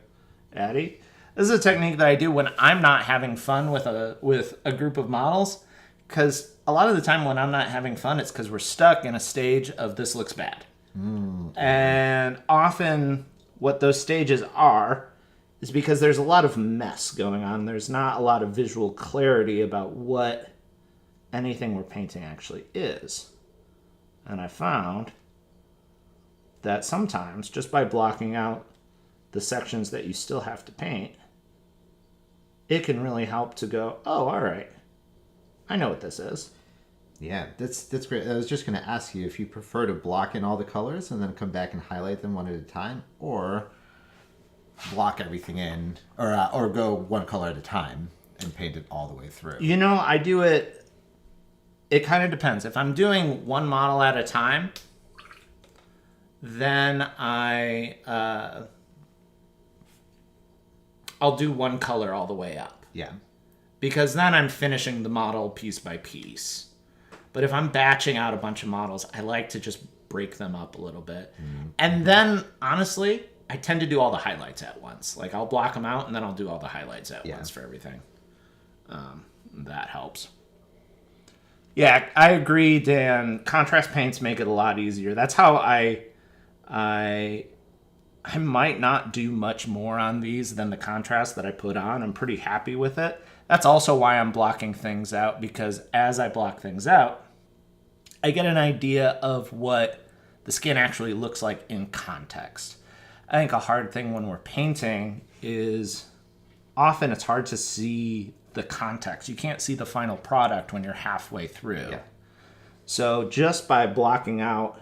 Addie. This is a technique that I do when I'm not having fun with a group of models, because a lot of the time when I'm not having fun, it's because we're stuck in a stage of this looks bad. And often what those stages are is because there's a lot of mess going on. There's not a lot of visual clarity about what anything we're painting actually is. And I found that sometimes, just by blocking out the sections that you still have to paint, it can really help to go, oh, all right, I know what this is. Yeah, that's great. I was just going to ask you if you prefer to block in all the colors and then come back and highlight them one at a time, or block everything in, or go one color at a time and paint it all the way through. You know, I do it. It kind of depends. If I'm doing one model at a time, then I'll do one color all the way up. Yeah. Because then I'm finishing the model piece by piece. But if I'm batching out a bunch of models, I like to just break them up a little bit. And then, honestly, I tend to do all the highlights at once. Like, I'll block them out, and then I'll do all the highlights at once for everything. That helps. Yeah, I agree, Dan. Contrast paints make it a lot easier. That's how I I might not do much more on these than the contrast that I put on. I'm pretty happy with it. That's also why I'm blocking things out, because as I block things out, I get an idea of what the skin actually looks like in context. I think a hard thing when we're painting is often it's hard to see the context. You can't see the final product when you're halfway through. Yeah. So just by blocking out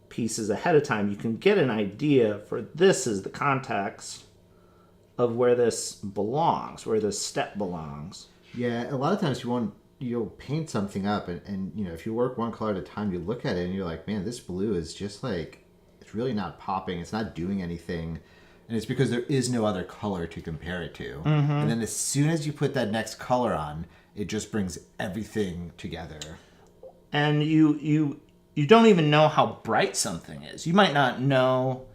pieces ahead of time, you can get an idea for this is the context of where this belongs, where this step belongs. Yeah, a lot of times you'll paint something up, and if you work one color at a time, you look at it and you're like, man, this blue is just like, it's really not popping, it's not doing anything, and it's because there is no other color to compare it to. Mm-hmm. And then as soon as you put that next color on, it just brings everything together. And you don't even know how bright something is. You might not know,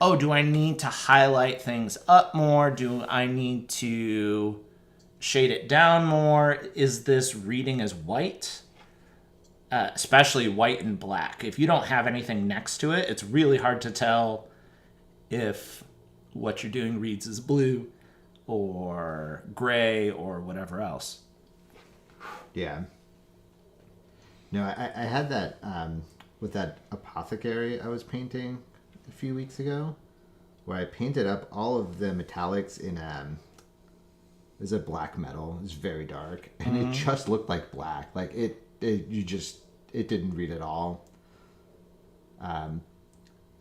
oh, do I need to highlight things up more? Do I need to shade it down more? Is this reading as white? Especially white and black. If you don't have anything next to it, it's really hard to tell if what you're doing reads as blue or gray or whatever else. Yeah. No, I had that with that apothecary I was painting a few weeks ago, where I painted up all of the metallics in there's a black metal. It's very dark, and it just looked like black. Like it didn't read at all. And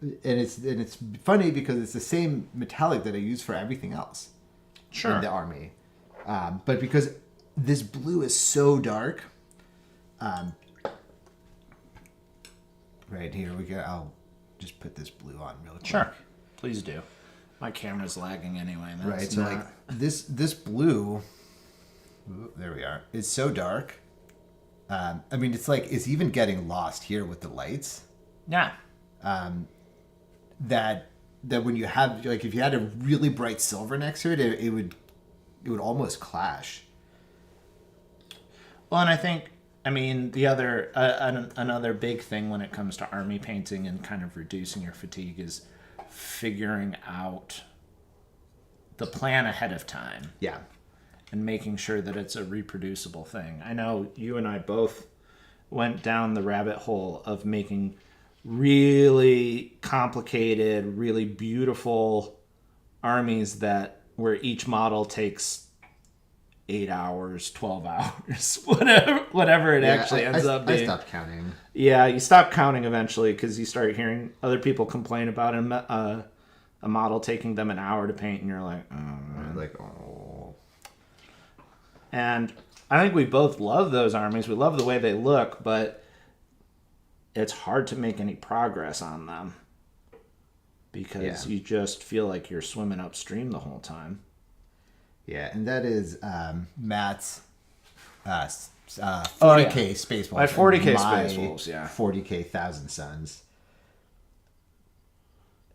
it's funny because it's the same metallic that I use for everything else in the army, but because this blue is so dark. Right here we go. I'll just put this blue on real quick. Sure, please do. My camera's lagging anyway. Right, so like this blue, there we are. It's so dark. I mean, it's even getting lost here with the lights. Yeah. That when you have, like, if you had a really bright silver next to it, it would almost clash. Well, and I mean, the other another big thing when it comes to army painting and kind of reducing your fatigue is figuring out the plan ahead of time. Yeah. And making sure that it's a reproducible thing. I know you and I both went down the rabbit hole of making really complicated, really beautiful armies where each model takes 8 hours, 12 hours, whatever it actually ends up being. I stopped counting. Yeah, you stop counting eventually because you start hearing other people complain about a model taking them an hour to paint, and you're like, oh, man. Oh. And I think we both love those armies. We love the way they look, but it's hard to make any progress on them because you just feel like you're swimming upstream the whole time. Yeah, and that is Matt's 40K Space Wolves. My 40K Space Wolves, yeah. 40K Thousand Suns.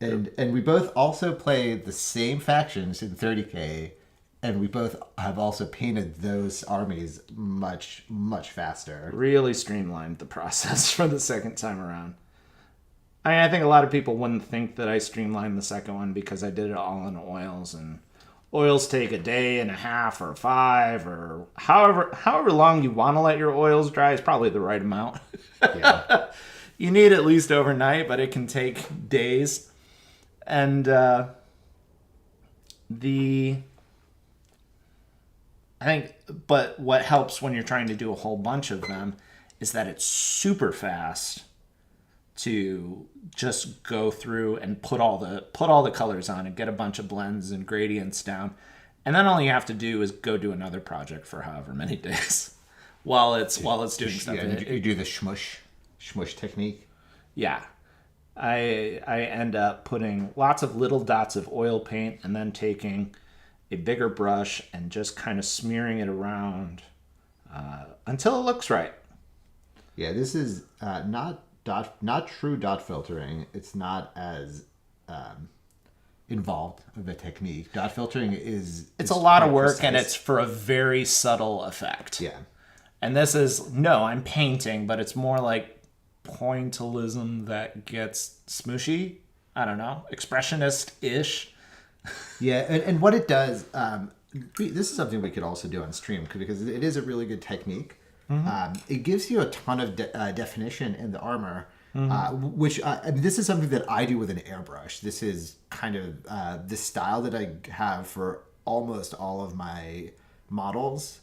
And we both also play the same factions in 30K, and we both have also painted those armies much, much faster. Really streamlined the process for the second time around. I think a lot of people wouldn't think that I streamlined the second one because I did it all in oils, and oils take a day and a half or 5 or however long you want to let your oils dry is probably the right amount. Yeah. You need at least overnight, but it can take days. And I think, but what helps when you're trying to do a whole bunch of them is that it's super fast to just go through and put all the colors on and get a bunch of blends and gradients down. And then all you have to do is go do another project for however many days while it's doing stuff. Yeah, you do the shmush technique. Yeah. I end up putting lots of little dots of oil paint and then taking a bigger brush and just kind of smearing it around until it looks right. Yeah, this is not true dot filtering. It's not as involved of a technique. Dot filtering is a lot of work precise. and it's for a very subtle effect. Yeah. And this is, no, I'm painting, but it's more like pointillism that gets smooshy. I don't know, expressionist-ish. Yeah, and what it does, this is something we could also do on stream because it is a really good technique. It gives you a ton of definition in the armor, which I mean, this is something that I do with an airbrush. This is kind of the style that I have for almost all of my models,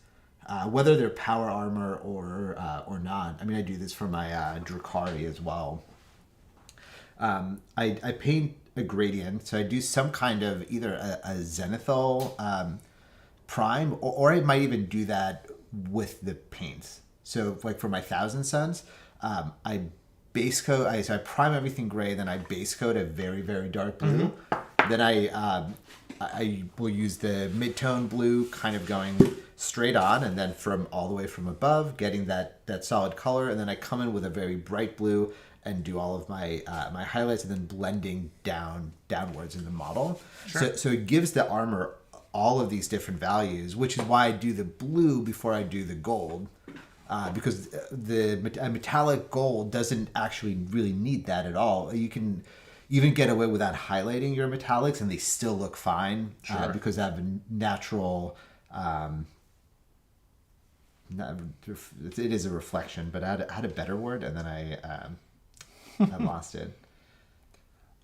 whether they're power armor or not. I mean, I do this for my Drakari as well. I paint a gradient, so I do some kind of either a zenithal prime, or I might even do that with the paints. So like for my Thousand Suns, I base coat, so I prime everything gray, then I base coat a very, very dark blue. Then I will use the mid-tone blue kind of going straight on, and then from all the way from above, getting that solid color, and then I come in with a very bright blue and do all of my my highlights, and then blending downwards in the model. Sure. So it gives the armor all of these different values, which is why I do the blue before I do the gold, because the metallic gold doesn't actually really need that at all. You can even get away without highlighting your metallics, and they still look fine. Sure. Because I have a natural. It is a reflection, but I had a better word, and then I lost it.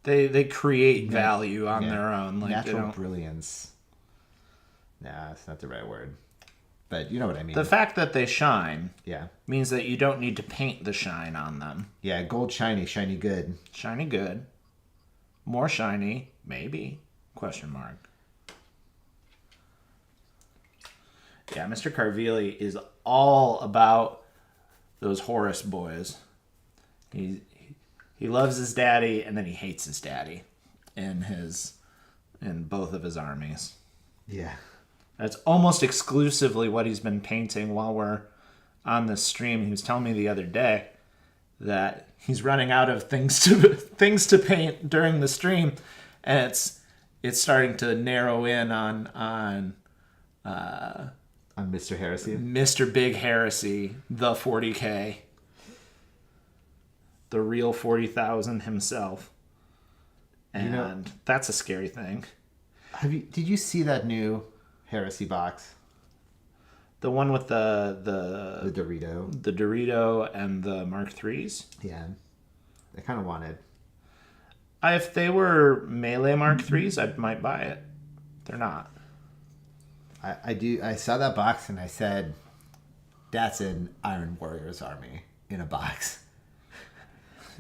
They create value on their own. Like Natural brilliance. Nah, that's not the right word. But you know what I mean. The fact that they shine Yeah. means that you don't need to paint the shine on them. Yeah, gold shiny, shiny good. Shiny good. More shiny, maybe. Question mark. Yeah, Mr. Carvili is all about those Horus boys. He loves his daddy, and then he hates his daddy in both of his armies. Yeah. That's almost exclusively what he's been painting while we're on this stream. He was telling me the other day that he's running out of things to paint during the stream, and it's starting to narrow in on Mr. Heresy. Mr. Big Heresy, the 40K, the real 40,000 himself, and that's a scary thing. Did you see that new Heresy box? The one with the Dorito and the Mark IIIs? Yeah. I kind of wanted. If they were melee Mark IIIs, I might buy it. They're not. I saw that box and I said, that's an Iron Warriors army in a box.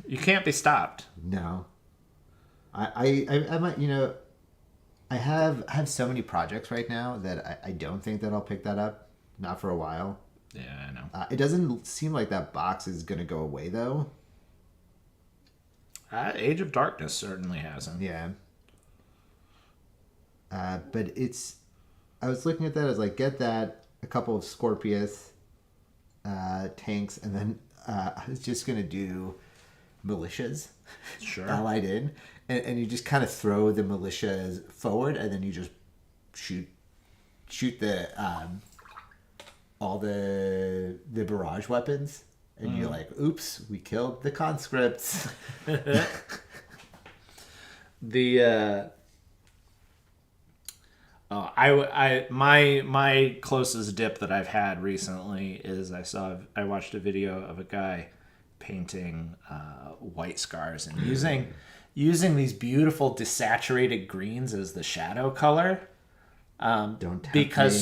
You can't be stopped. No. I might, I have so many projects right now that I don't think that I'll pick that up. Not for a while. Yeah, I know. It doesn't seem like that box is going to go away, though. Age of Darkness certainly hasn't. Yeah. But I was looking at that, I was like, get that, a couple of Scorpius tanks, and then I was just going to do militias. Sure. Allied in. And you just kind of throw the militias forward, and then you just shoot the all the barrage weapons, and you're like, oops, we killed the conscripts. My closest dip that I've had recently is I watched a video of a guy painting white scars and using these beautiful desaturated greens as the shadow color. Don't tempt because me.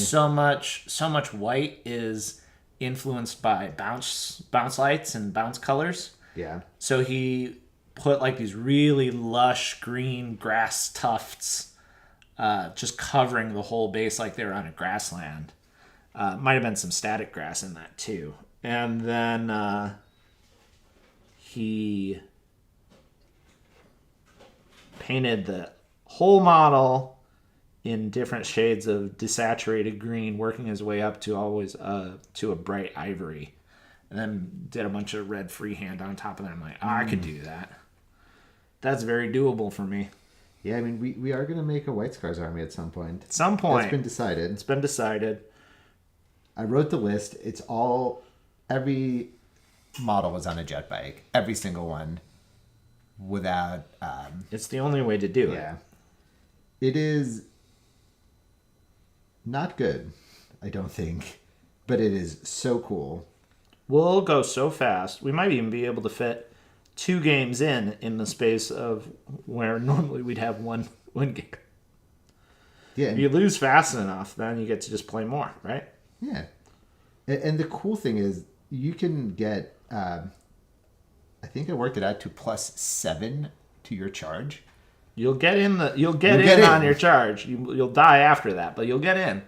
so much white is influenced by bounce lights and bounce colors. Yeah. So he put like these really lush green grass tufts just covering the whole base like they were on a grassland. Might have been some static grass in that too. And then he painted the whole model in different shades of desaturated green, working his way up to always to a bright ivory, and then did a bunch of red freehand on top of that. I'm like, I could do that. That's very doable for me. Yeah, I mean, we are going to make a White Scars army at some point. At some point. It's been decided. It's been decided. I wrote the list. It's all, every model was on a jet bike. Every single one, without. It's the only way to do it. Yeah, it is not good. I don't think, but it is so cool. We'll go so fast. We might even be able to fit 2 games in the space of where normally we'd have one game. Yeah, If you lose fast enough, then you get to just play more, right? yeah. And the cool thing is, you can get. I think I worked it out to +7 to your charge. You'll get in on your charge. You'll die after that, but you'll get in.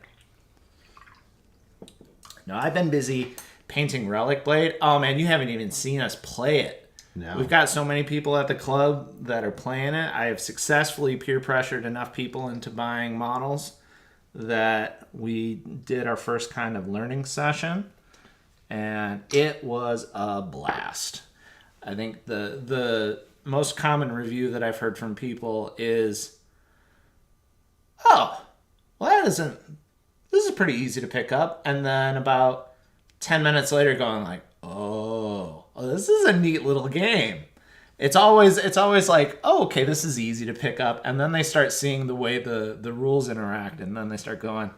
No, I've been busy painting Relic Blade. Oh man, you haven't even seen us play it. No. We've got so many people at the club that are playing it. I have successfully peer pressured enough people into buying models that we did our first kind of learning session, and it was a blast. I think the most common review that I've heard from people is, oh, well, this is pretty easy to pick up. And then about 10 minutes later going like, oh, this is a neat little game. It's always like, oh, okay, this is easy to pick up. And then they start seeing the way the rules interact. And then they start going,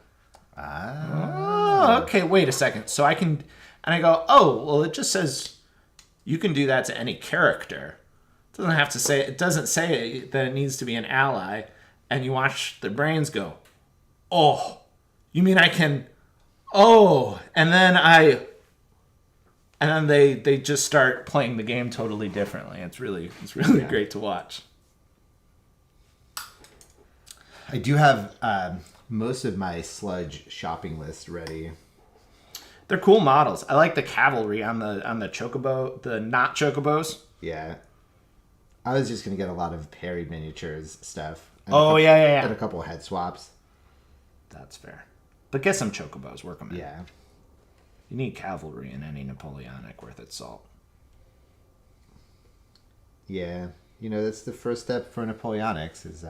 oh, okay, wait a second. So I can, and I go, oh, well, it just says you can do that to any character. It doesn't say that it needs to be an ally. And you watch their brains go, oh, you mean I can, oh, and then they just start playing the game totally differently. It's really great to watch. I do have most of my sludge shopping list ready. They're cool models. I like the cavalry on the chocobo, the not chocobos. Yeah. I was just going to get a lot of Perry miniatures stuff. And yeah. And a couple head swaps. That's fair. But get some chocobos, work them in. Yeah. You need cavalry in any Napoleonic worth its salt. Yeah. That's the first step for Napoleonics is...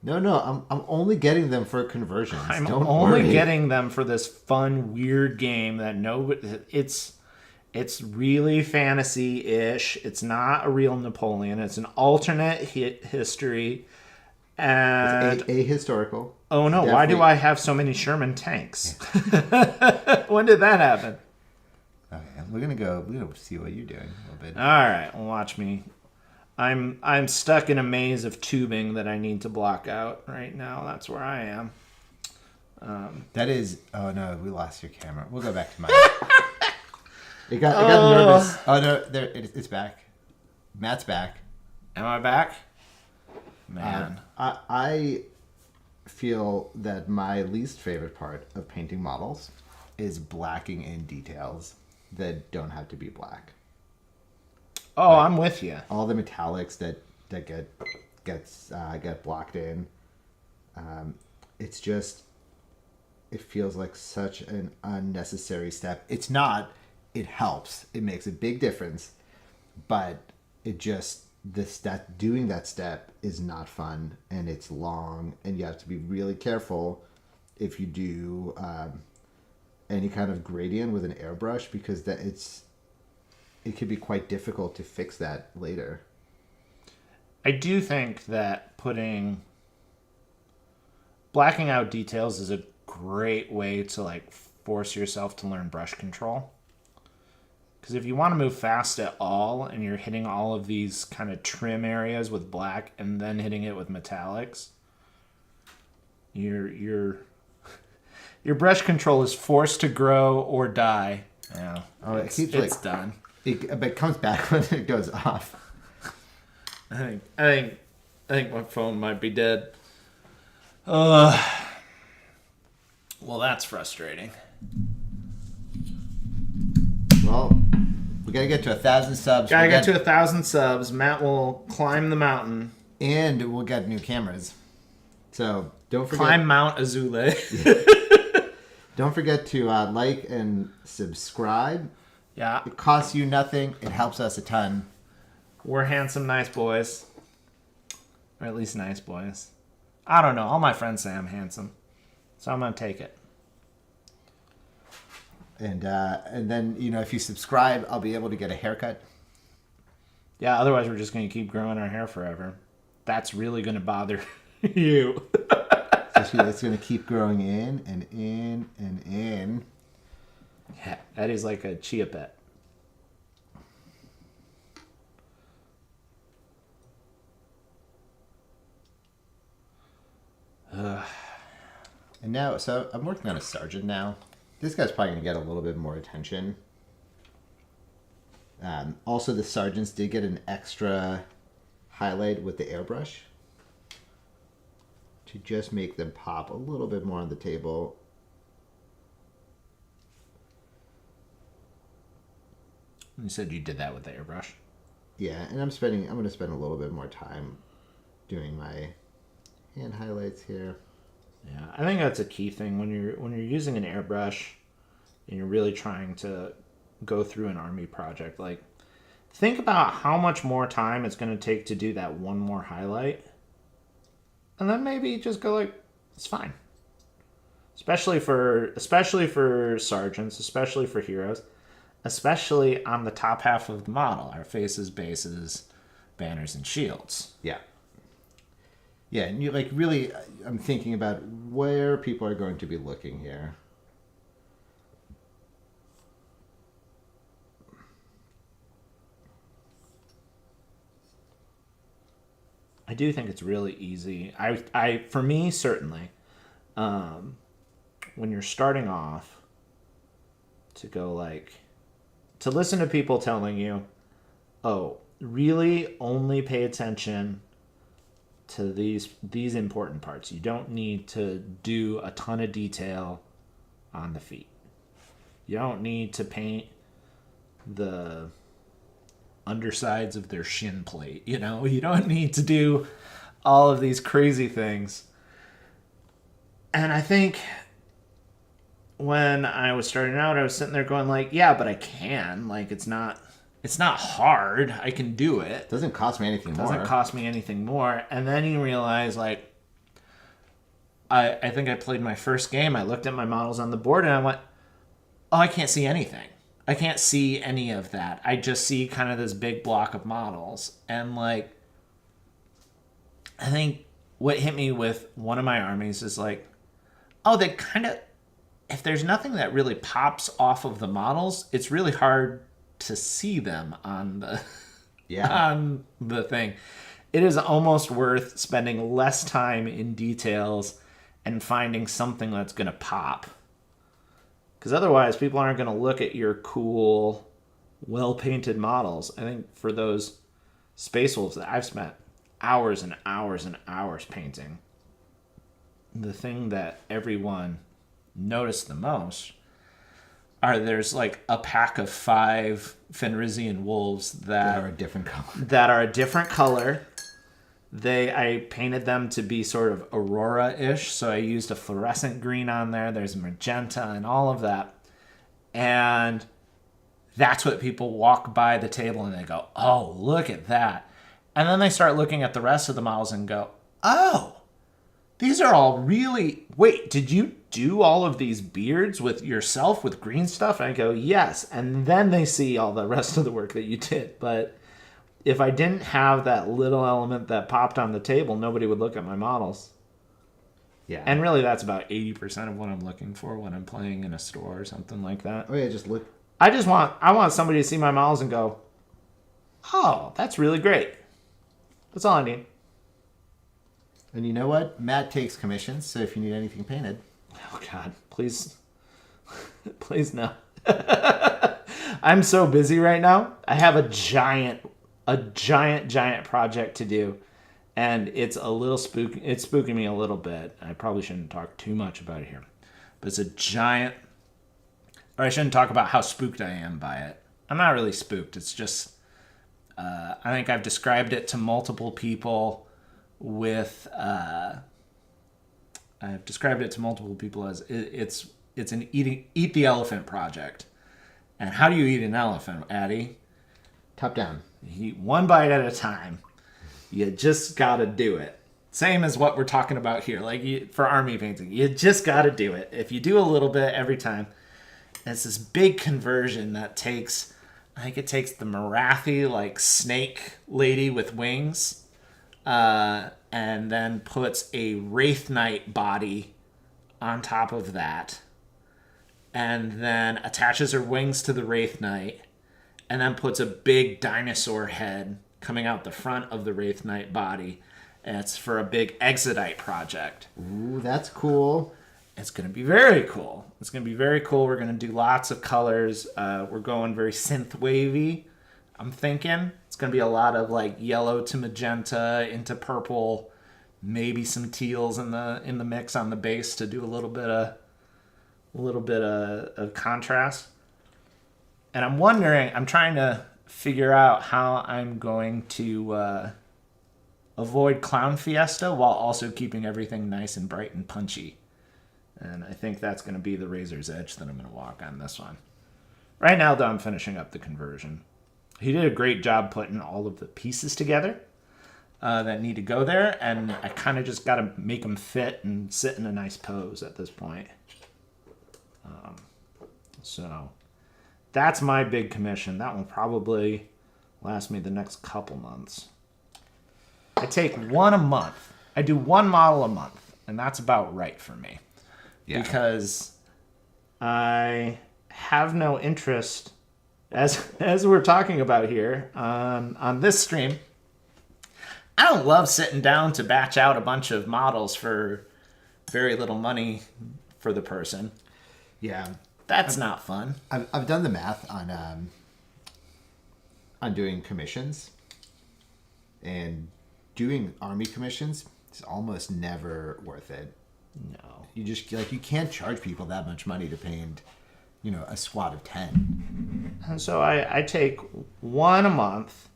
No, I'm only getting them for conversions. I'm Don't only worry. getting them for this fun, weird game that it's really fantasy-ish. It's not a real Napoleon. It's an alternate history. And It's ahistorical. Oh no, why do I have so many Sherman tanks? When did that happen? Okay, we're gonna see what you're doing a little bit. Alright, well, watch me. I'm stuck in a maze of tubing that I need to block out right now. That's where I am. That is... Oh no, we lost your camera. We'll go back to mine. It got nervous. Oh no, it's back. Matt's back. Am I back? Man. I feel that my least favorite part of painting models is blacking in details that don't have to be black. Oh, I'm with you. All the metallics that get blocked in. It's just, it feels like such an unnecessary step. It's not. It helps. It makes a big difference, but it just doing that step is not fun, and it's long, and you have to be really careful if you do any kind of gradient with an airbrush, because it could be quite difficult to fix that later. I do think that blacking out details is a great way to force yourself to learn brush control. Because if you want to move fast at all and you're hitting all of these kind of trim areas with black and then hitting it with metallics, your brush control is forced to grow or die. Yeah, it's done. But it comes back when it goes off. I think my phone might be dead. Well, that's frustrating. Well, we gotta get to 1,000 subs. Gotta get to 1,000 subs. Matt will climb the mountain. And we'll get new cameras. So don't forget. Climb Mount Azule. Don't forget to like and subscribe. Yeah. It costs you nothing. It helps us a ton. We're handsome, nice boys. Or at least nice boys. I don't know. All my friends say I'm handsome. So I'm going to take it. And then, if you subscribe, I'll be able to get a haircut. Yeah, otherwise we're just going to keep growing our hair forever. That's really going to bother you. It's going to keep growing in and in and in. Yeah, that is like a chia pet. And now, so I'm working on a sergeant now. This guy's probably going to get a little bit more attention. Also, the sergeants did get an extra highlight with the airbrush to just make them pop a little bit more on the table. You said you did that with the airbrush. Yeah, and I'm going to spend a little bit more time doing my hand highlights here. Yeah, I think that's a key thing when you're using an airbrush and you're really trying to go through an army project. Like, think about how much more time it's going to take to do that one more highlight, and then maybe just go like, it's fine. Especially for sergeants, especially for heroes, especially on the top half of the model, our faces, bases, banners, and shields. Yeah. Yeah, and really, I'm thinking about where people are going to be looking here. I do think it's really easy. For me, certainly, when you're starting off, to listen to people telling you, oh, really only pay attention to these important parts. You don't need to do a ton of detail on the feet. You don't need to paint the undersides of their shin plate. You don't need to do all of these crazy things. And I think when I was starting out, I was sitting there going like, yeah, but I can. Like, it's not hard. I can do it. Doesn't cost me anything more. Doesn't cost me anything more. And then you realize, like, I think I played my first game. I looked at my models on the board and I went, oh, I can't see anything. I can't see any of that. I just see kind of this big block of models. And, like, I think what hit me with one of my armies is like, oh, they kind of, if there's nothing that really pops off of the models, it's really hard to see them on the thing. It is almost worth spending less time in details and finding something that's going to pop. Because otherwise, people aren't going to look at your cool, well-painted models. I think for those Space Wolves that I've spent hours and hours and hours painting, the thing that everyone noticed the most there's like a pack of 5 Fenrisian wolves that are a different color. I painted them to be sort of Aurora-ish, so I used a fluorescent green on there. There's magenta and all of that. And that's what people walk by the table and they go, oh, look at that. And then they start looking at the rest of the models and go, oh, these are all really... Wait, did you do all of these beards with yourself with green stuff? And I go, yes. And then they see all the rest of the work that you did. But if I didn't have that little element that popped on the table, nobody would look at my models. Yeah. And really, that's about 80% of what I'm looking for when I'm playing in a store or something like that. Oh, yeah, just look. I want somebody to see my models and go, oh, that's really great. That's all I need. And you know what? Matt takes commissions, so if you need anything painted. Oh, God. Please. Please, no. I'm so busy right now. I have a giant project to do. And it's a little spooky. It's spooking me a little bit. I probably shouldn't talk too much about it here. But it's a giant... Or I shouldn't talk about how spooked I am by it. I'm not really spooked. It's just... I think I've described it to multiple people with... I've described it to multiple people as it's an eat the elephant project. And how do you eat an elephant, Addy? Top down. You eat one bite at a time. You just gotta do it. Same as what we're talking about here. Like for army painting, you just gotta do it. If you do a little bit every time, It's this big conversion that I think it takes the Marathi, like, snake lady with wings, and then puts a Wraith Knight body on top of that, and then attaches her wings to the Wraith Knight, and then puts a big dinosaur head coming out the front of the Wraith Knight body, and it's for a big Exodite project. Ooh, that's cool. It's going to be very cool. It's going to be very cool. We're going to do lots of colors. We're going very synth wavy, I'm thinking. It's going to be a lot of like yellow to magenta into purple, maybe some teals in the mix on the base to do a little bit of contrast. And I'm trying to figure out how I'm going to avoid Clown Fiesta while also keeping everything nice and bright and punchy. And I think that's going to be the razor's edge that I'm going to walk on this one. Right now, though, I'm finishing up the conversion. He did a great job putting all of the pieces together that need to go there, and I kind of just got to make them fit and sit in a nice pose at this point. So that's my big commission. That will probably last me the next couple months. I take one a month. I do one model a month, and that's about right for me. Yeah. Because I have no interest, as we're talking about here on this stream. I don't love sitting down to batch out a bunch of models for very little money for the person. Yeah, that's not fun. I've done the math on doing commissions, and doing army commissions is almost never worth it. No, you just you can't charge people that much money to paint, a squad of 10. And so I take one a month.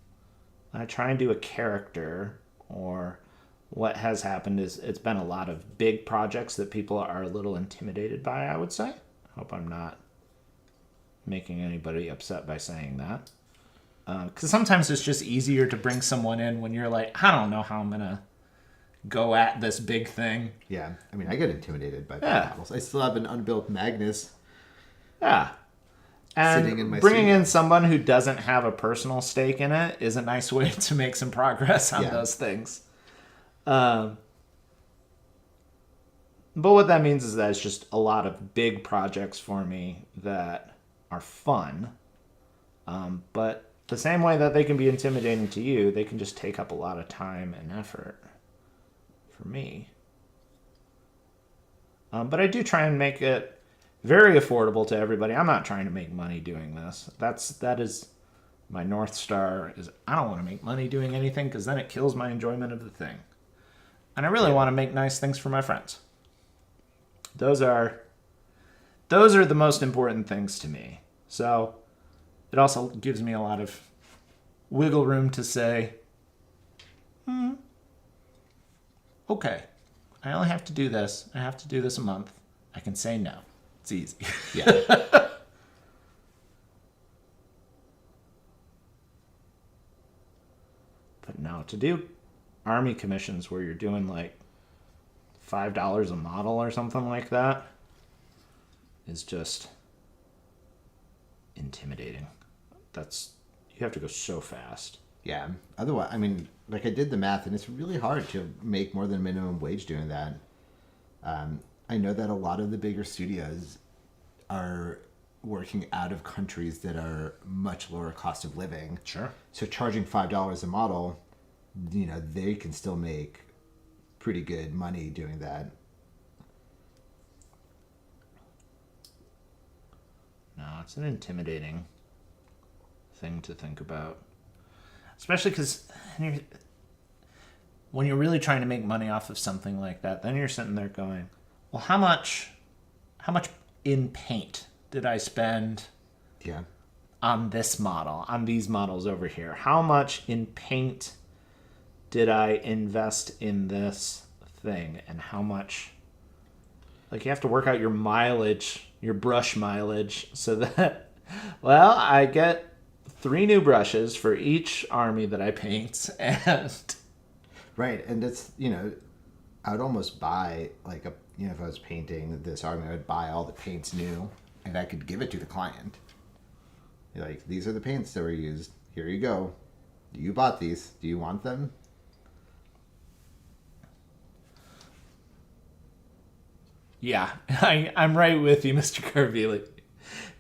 I try and do a character, or what has happened is it's been a lot of big projects that people are a little intimidated by, I would say. I hope I'm not making anybody upset by saying that. Because sometimes it's just easier to bring someone in when you're like, I don't know how I'm going to go at this big thing. Yeah, I mean, I get intimidated by models. I still have an unbuilt Magnus. Yeah. And sitting in my bringing in someone who doesn't have a personal stake in it is a nice way to make some progress on those things. But what that means is that it's just a lot of big projects for me that are fun. But the same way that they can be intimidating to you, they can just take up a lot of time and effort for me. But I do try and make it very affordable to everybody. I'm not trying to make money doing this. That is my North Star. Is I don't want to make money doing anything because then it kills my enjoyment of the thing. And I really want to make nice things for my friends. Those are the most important things to me. So it also gives me a lot of wiggle room to say, okay, I only have to do this. I have to do this a month. I can say no. It's easy. Yeah. But no, to do army commissions where you're doing like $5 a model or something like that is just intimidating. You have to go so fast. Yeah. Otherwise, I mean, I did the math, and it's really hard to make more than minimum wage doing that. I know that a lot of the bigger studios are working out of countries that are much lower cost of living. Sure. So charging $5 a model, they can still make pretty good money doing that. No, it's an intimidating thing to think about. Especially because when you're really trying to make money off of something like that, then you're sitting there going, well, how much in paint did I spend on this model, on these models over here? How much in paint did I invest in this thing? And how much, you have to work out your mileage, your brush mileage, so that, well, I get 3 new brushes for each army that I paint, and... Right, and it's, I would almost buy, if I was painting this army, I would buy all the paints new and I could give it to the client. You're like, these are the paints that were used. Here you go. You bought these. Do you want them? Yeah, I'm right with you, Mr. Carvili.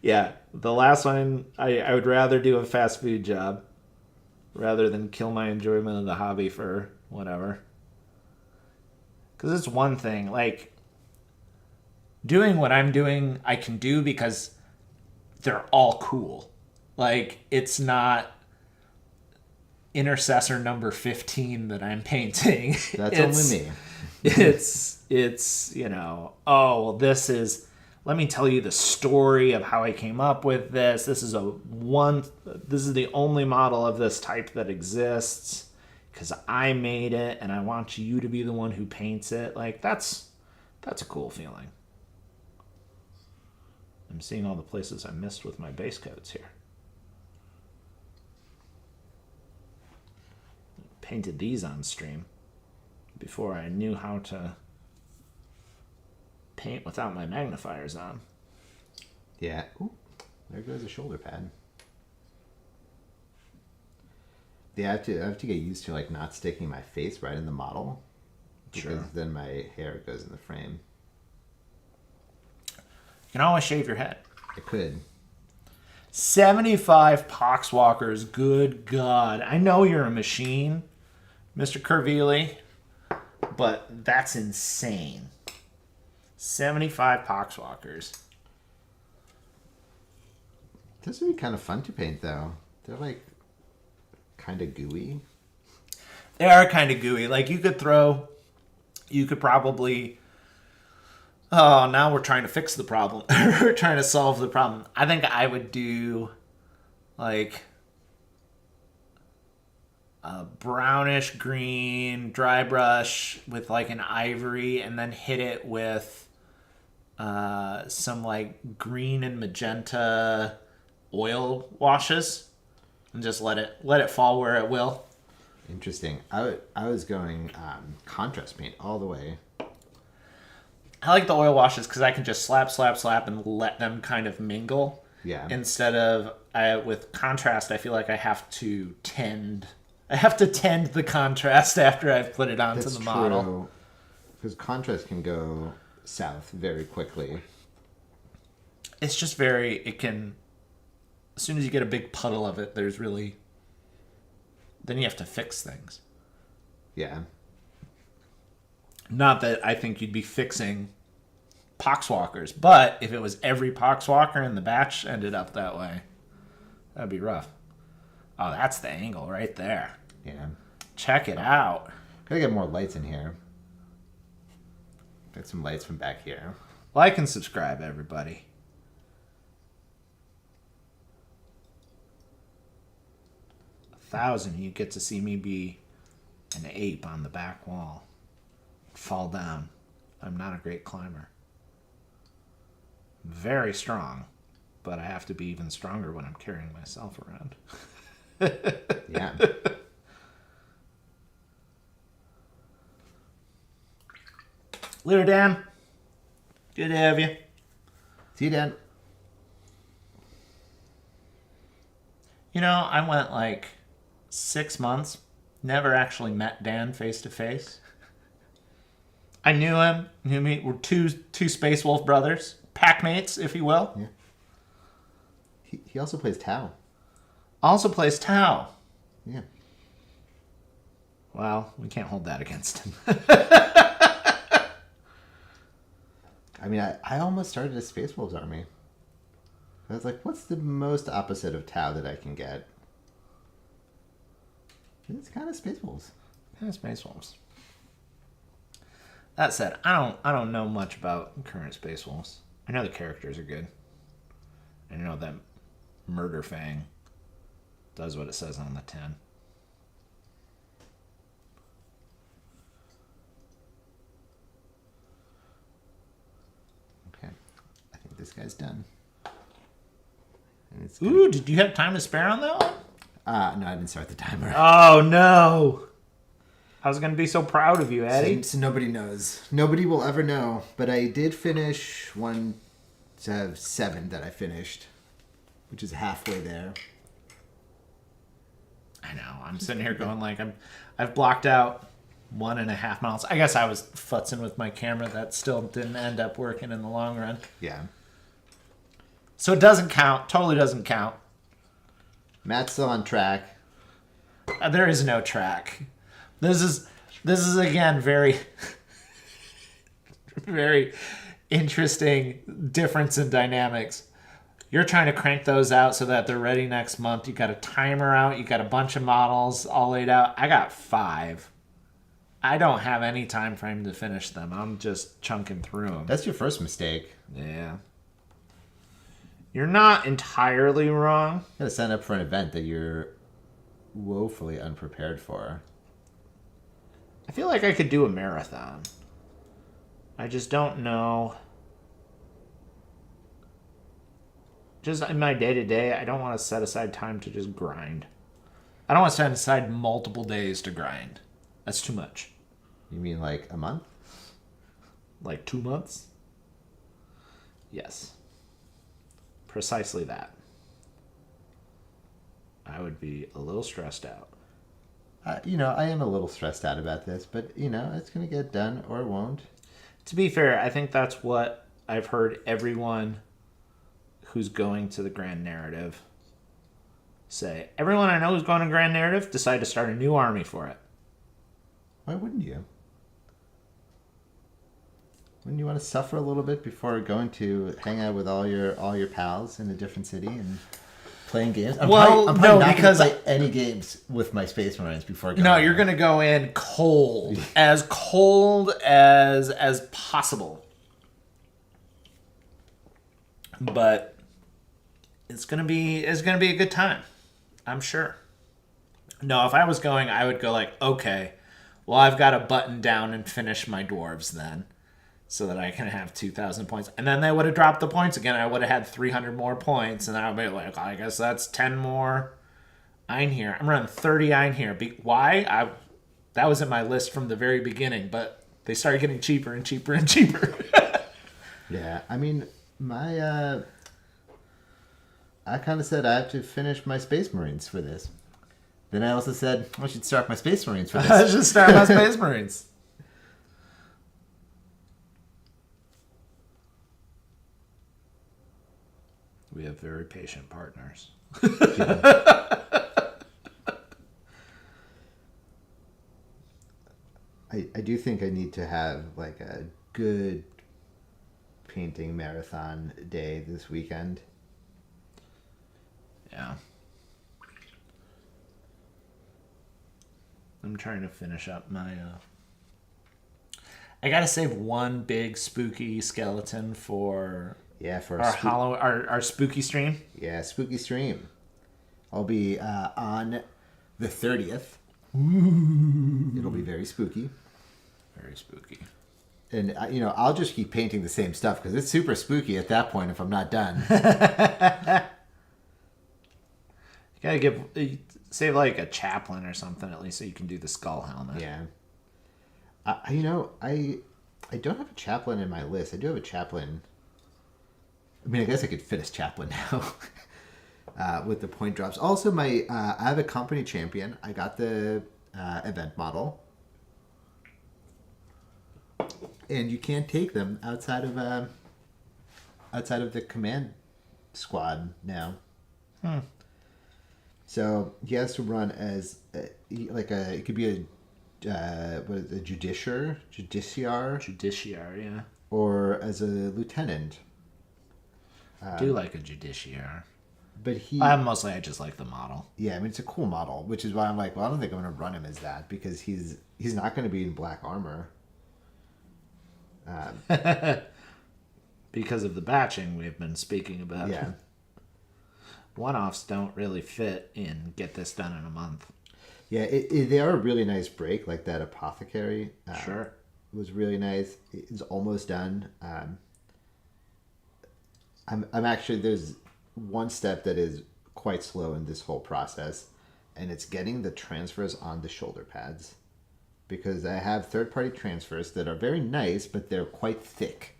Yeah, the last one, I would rather do a fast food job rather than kill my enjoyment of the hobby for whatever. Because it's one thing, like, doing what I'm doing, I can do because they're all cool. Like, it's not intercessor number 15 that I'm painting. That's only me. It's you know, oh, well, this is, let me tell you the story of how I came up with this. This is the only model of this type that exists because I made it and I want you to be the one who paints it. Like, that's a cool feeling. I'm seeing all the places I missed with my base coats here. Painted these on stream before I knew how to paint without my magnifiers on. Yeah. Ooh, there goes a shoulder pad. Yeah, I have to get used to like not sticking my face right in the model. Because then my hair goes in the frame. You can always shave your head. I could. 75 Poxwalkers, good God. I know you're a machine, Mr. Carvili, but that's insane. 75 Poxwalkers. Those would be kind of fun to paint, though. They're like kind of gooey. They are kind of gooey. Like, you could probably... Oh, now we're trying to fix the problem. We're trying to solve the problem. I think I would do, like, a brownish green dry brush with, like, an ivory, and then hit it with some, like, green and magenta oil washes, and just let it fall where it will. Interesting. I was going contrast paint all the way. I like the oil washes because I can just slap, and let them kind of mingle. Yeah. Instead of with contrast, I feel like I have to tend the contrast after I've put it onto the model. Because contrast can go south very quickly. It's just it can, as soon as you get a big puddle of it, then you have to fix things. Yeah. Not that I think you'd be fixing Poxwalkers, but if it was every Poxwalker in the batch ended up that way, that'd be rough. Oh, that's the angle right there. Yeah. Check it out. Gotta get more lights in here. Get some lights from back here. Like and subscribe, everybody. $1,000, you get to see me be an ape on the back wall. Fall down. I'm not a great climber. Very strong, but I have to be even stronger when I'm carrying myself around. Yeah. Later, Dan. Good to have you. See you, Dan. You know, I went like 6 months, never actually met Dan face to face. I knew him. Knew me. We're two Space Wolf brothers, pack mates, if you will. Yeah. He also plays Tau. Also plays Tau. Yeah. Well, we can't hold that against him. I mean, I almost started a Space Wolves army. I was like, what's the most opposite of Tau that I can get? It's kind of Space Wolves. Yeah, Space Wolves. That said, I don't know much about current Space Wolves. I know the characters are good. I know that Murder Fang does what it says on the tin. Okay. I think this guy's done. Ooh, did you have time to spare on that one? No, I didn't start the timer. Oh, no. I was going to be so proud of you, Eddie. So nobody knows. Nobody will ever know. But I did finish 1, So I have 7 that I finished, which is halfway there. I know. I'm sitting here going like I've blocked out 1.5 miles. I guess I was futzing with my camera. That still didn't end up working in the long run. Yeah. So it doesn't count. Totally doesn't count. Matt's still on track. There is no track. This is again very very interesting difference in dynamics. You're trying to crank those out so that they're ready next month. You got a timer out. You got a bunch of models all laid out. I got 5. I don't have any time frame to finish them. I'm just chunking through them. That's your first mistake. Yeah. You're not entirely wrong. You gotta sign up for an event that you're woefully unprepared for. I feel like I could do a marathon. I just don't know. Just in my day-to-day, I don't want to set aside time to just grind. I don't want to set aside multiple days to grind. That's too much. You mean like a month? Like 2 months? Yes. Precisely that. I would be a little stressed out. I am a little stressed out about this, but, it's going to get done or it won't. To be fair, I think that's what I've heard everyone who's going to the Grand Narrative say. Everyone I know who's going to Grand Narrative decided to start a new army for it. Why wouldn't you? Wouldn't you want to suffer a little bit before going to hang out with all your pals in a different city and playing games? I'm probably not because gonna play any games with my Space Marines before going. No, you're going to go in cold as possible. But it's gonna be a good time, I'm sure. No, if I was going, I would go like, okay, well, I've got to button down and finish my dwarves then, so that I can have 2,000 points, and then they would have dropped the points again. I would have had 300 more points, and I would be like, I guess that's 10 more Einherjar. I'm running 30 Einherjar. Why? That was in my list from the very beginning, but they started getting cheaper and cheaper and cheaper. Yeah, I mean, I kind of said I have to finish my Space Marines for this. Then I also said I should start my Space Marines for this. I should start my Space Marines. We have very patient partners. I do think I need to have like a good painting marathon day this weekend. Yeah. I'm trying to finish up my I gotta save one big spooky skeleton for for our spooky stream. Yeah, spooky stream. I'll be on the 30th. Ooh. It'll be very spooky. Very spooky. And I'll just keep painting the same stuff because it's super spooky at that point if I'm not done. You gotta save like a chaplain or something at least so you can do the skull helmet. Yeah. I don't have a chaplain in my list. I do have a chaplain. I mean, I guess I could fit a chaplain now with the point drops. Also, I have a company champion. I got the event model, and you can't take them outside of the command squad now. So he has to run as it could be a justiciar, yeah. or as a lieutenant. I do like a justiciar. But I just like the model. Yeah, I mean it's a cool model, which is why I'm like, well, I don't think I'm going to run him as that because he's not going to be in black armor. Because of the batching we've been speaking about. Yeah. One-offs don't really fit in get this done in a month. Yeah, they are a really nice break, like that apothecary. Sure. Was really nice. It's almost done. I'm actually, there's one step that is quite slow in this whole process, and it's getting the transfers on the shoulder pads. Because I have third-party transfers that are very nice, but they're quite thick.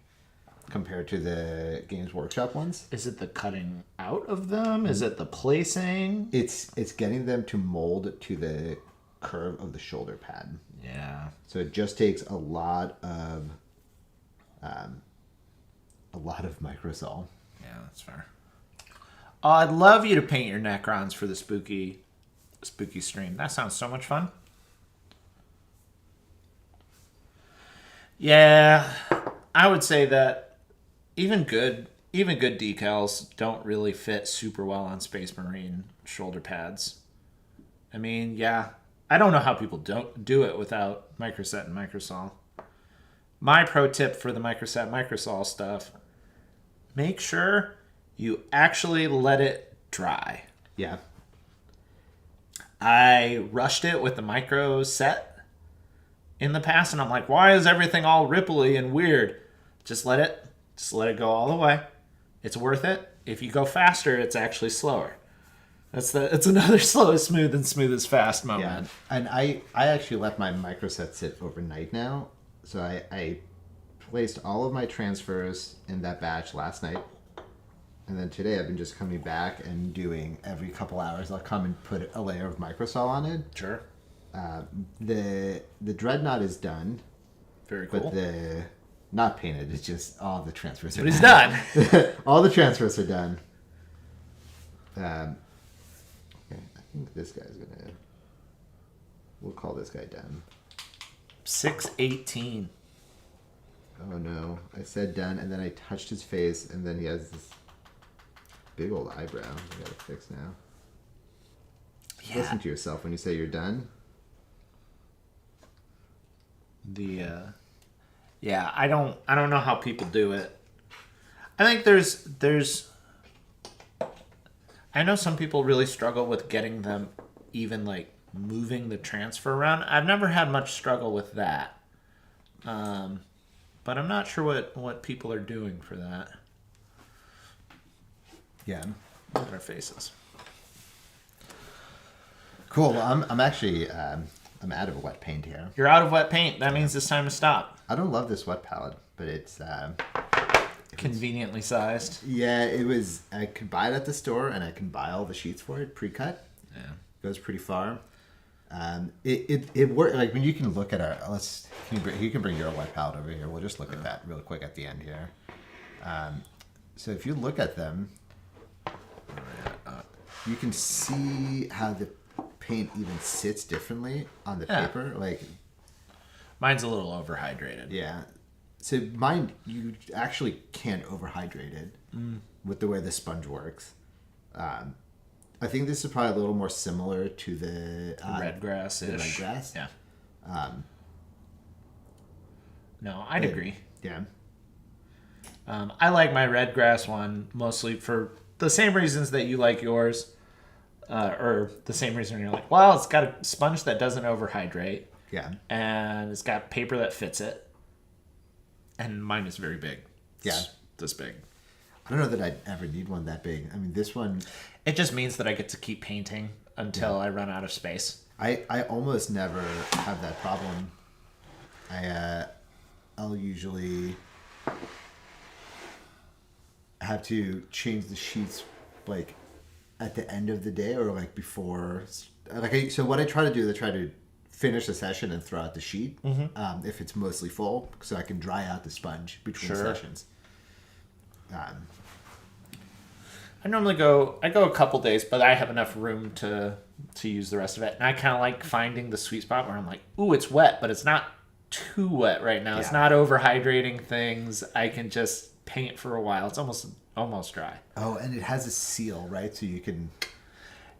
compared to the Games Workshop ones. Is it the cutting out of them? Is it the placing? It's getting them to mold to the curve of the shoulder pad. Yeah. So it just takes a lot of microsol. Yeah, that's fair. Oh, I'd love you to paint your Necrons for the spooky stream. That sounds so much fun. Yeah, I would say that even good decals don't really fit super well on Space Marine shoulder pads. I mean, yeah, I don't know how people don't do it without microset and microsol. My pro tip for the microset microsol stuff: make sure you actually let it dry. Yeah. I rushed it with the micro set in the past, and I'm like, why is everything all ripply and weird? Just let it go all the way. It's worth it. If you go faster, it's actually slower. It's another slow is smooth and smooth is fast moment. Yeah. And I actually let my micro set sit overnight now. So I placed all of my transfers in that batch last night. And then today I've been just coming back and doing every couple hours. I'll come and put a layer of microsol on it. Sure. The dreadnought is done. Very cool. But the not painted. It's just all the transfers are But he's done. All the transfers are done. Okay, I think this guy's gonna. We'll call this guy done. 618. Oh no! I said done, and then I touched his face, and then he has this big old eyebrow. I gotta fix now. Yeah. Listen to yourself when you say you're done. Yeah, I don't know how people do it. I think there's I know some people really struggle with getting them even like moving the transfer around. I've never had much struggle with that. But I'm not sure what people are doing for that. Yeah. Look at our faces. Cool. Well, I'm actually I'm out of wet paint here. You're out of wet paint. That means it's time to stop. I don't love this wet palette, but it's Conveniently sized. yeah. It was. I could buy it at the store, and I can buy all the sheets for it pre-cut. Yeah. Goes pretty far. It worked. Like when you can look at our. You can bring your wet palette over here. We'll just look at that real quick at the end here. So if you look at them, you can see how the paint even sits differently on the paper. Like Mine's a little overhydrated. yeah. So mine, you actually can't overhydrate it with the way the sponge works. I think this is probably a little more similar to the Red grass. The red grass. Yeah. No, I'd agree. Yeah. I like my red grass one mostly for the same reasons that you like yours, or the same reason you're like, well, it's got a sponge that doesn't overhydrate, Yeah. and it's got paper that fits it, and mine is very big. Yeah. It's this big. I don't know that I'd ever need one that big. I mean, this one, It just means that I get to keep painting until I run out of space. I almost never have that problem. I'll usually have to change the sheets like at the end of the day or like before. So what I try to do is I try to finish the session and throw out the sheet if it's mostly full, so I can dry out the sponge between sessions. I normally go a couple days, but I have enough room to use the rest of it. And I kind of like finding the sweet spot where I'm like, ooh, it's wet, but it's not too wet right now. Yeah. It's not overhydrating things. I can just paint for a while. It's almost dry. Oh, and it has a seal, right? So you can...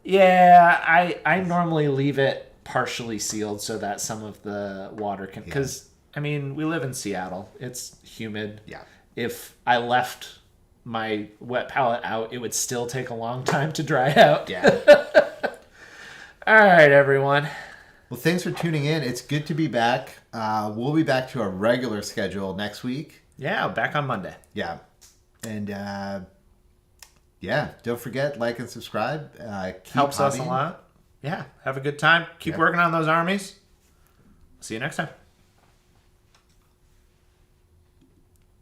Yeah, I normally leave it partially sealed so that some of the water can... Because, I mean, we live in Seattle. It's humid. Yeah. If I left my wet palette out, it would still take a long time to dry out. Yeah. All right, everyone. Well, thanks for tuning in. It's good to be back. We'll be back to our regular schedule next week. Yeah, back on Monday. Yeah. And, don't forget, like and subscribe. Helps hobbying. Us a lot. Yeah, have a good time. Keep working on those armies. See you next time.